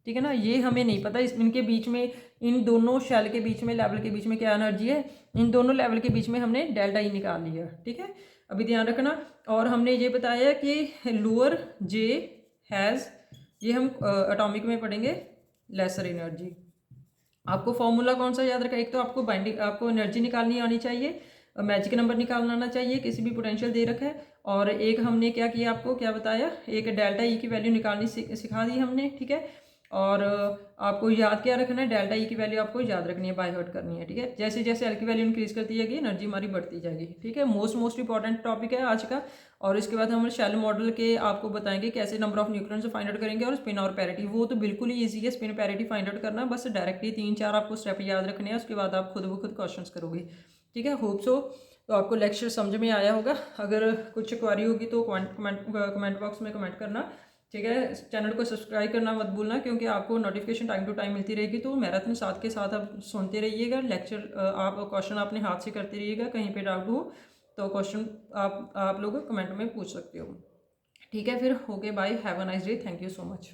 ठीक है ना। ये हमें नहीं पता इनके बीच में, इन दोनों शेल के बीच में, लेवल के बीच में क्या एनर्जी है। इन दोनों लेवल के बीच में हमने डेल्टा ई निकाल लिया, ठीक है। अभी ध्यान रखना। और हमने ये बताया कि लोअर जे हैज़, ये हम एटॉमिक में पढ़ेंगे, लेसर एनर्जी। आपको फॉर्मूला कौन सा याद रखा, एक तो आपको बाइंडिंग, आपको एनर्जी निकालनी आनी चाहिए, मैजिक नंबर निकालना आना चाहिए, किसी भी पोटेंशियल दे रखा है, और एक हमने क्या किया, आपको क्या बताया, एक डेल्टा ई की वैल्यू निकालनी सिखा दी हमने, ठीक है। और आपको याद क्या रखना है, डेल्टा ई की वैल्यू आपको याद रखनी है, बाय हार्ट करनी है, ठीक है। जैसे जैसे एल की वैल्यू इंक्रीज करती जाएगी एनर्जी हमारी बढ़ती जाएगी, ठीक है। मोस्ट इंपॉर्टेंट टॉपिक है आज का। और इसके बाद हम शेल मॉडल के आपको बताएंगे कैसे number of nucleons find out करेंगे, और स्पिन और पैरिटी, वो तो बिल्कुल ही ईजी है, स्पिन पैरिटी फाइंड आउट करना, बस डायरेक्टली 3-4 आपको स्टेप याद रखने हैं, उसके बाद आप खुद ब खुद क्वेश्चंस करोगे, ठीक है। होप सो तो आपको लेक्चर समझ में आया होगा। अगर कुछ क्वारी होगी तो कमेंट बॉक्स में कमेंट करना, ठीक है। चैनल को सब्सक्राइब करना मत भूलना, क्योंकि आपको नोटिफिकेशन टाइम टू टाइम मिलती रहेगी। तो मैराथन साथ के साथ आप सुनते रहिएगा लेक्चर, आप क्वेश्चन अपने हाथ से करते रहिएगा, कहीं पे डाउट हो तो क्वेश्चन आप लोग कमेंट में पूछ सकते हो, ठीक है। फिर okay bye, have a nice day, thank you so much.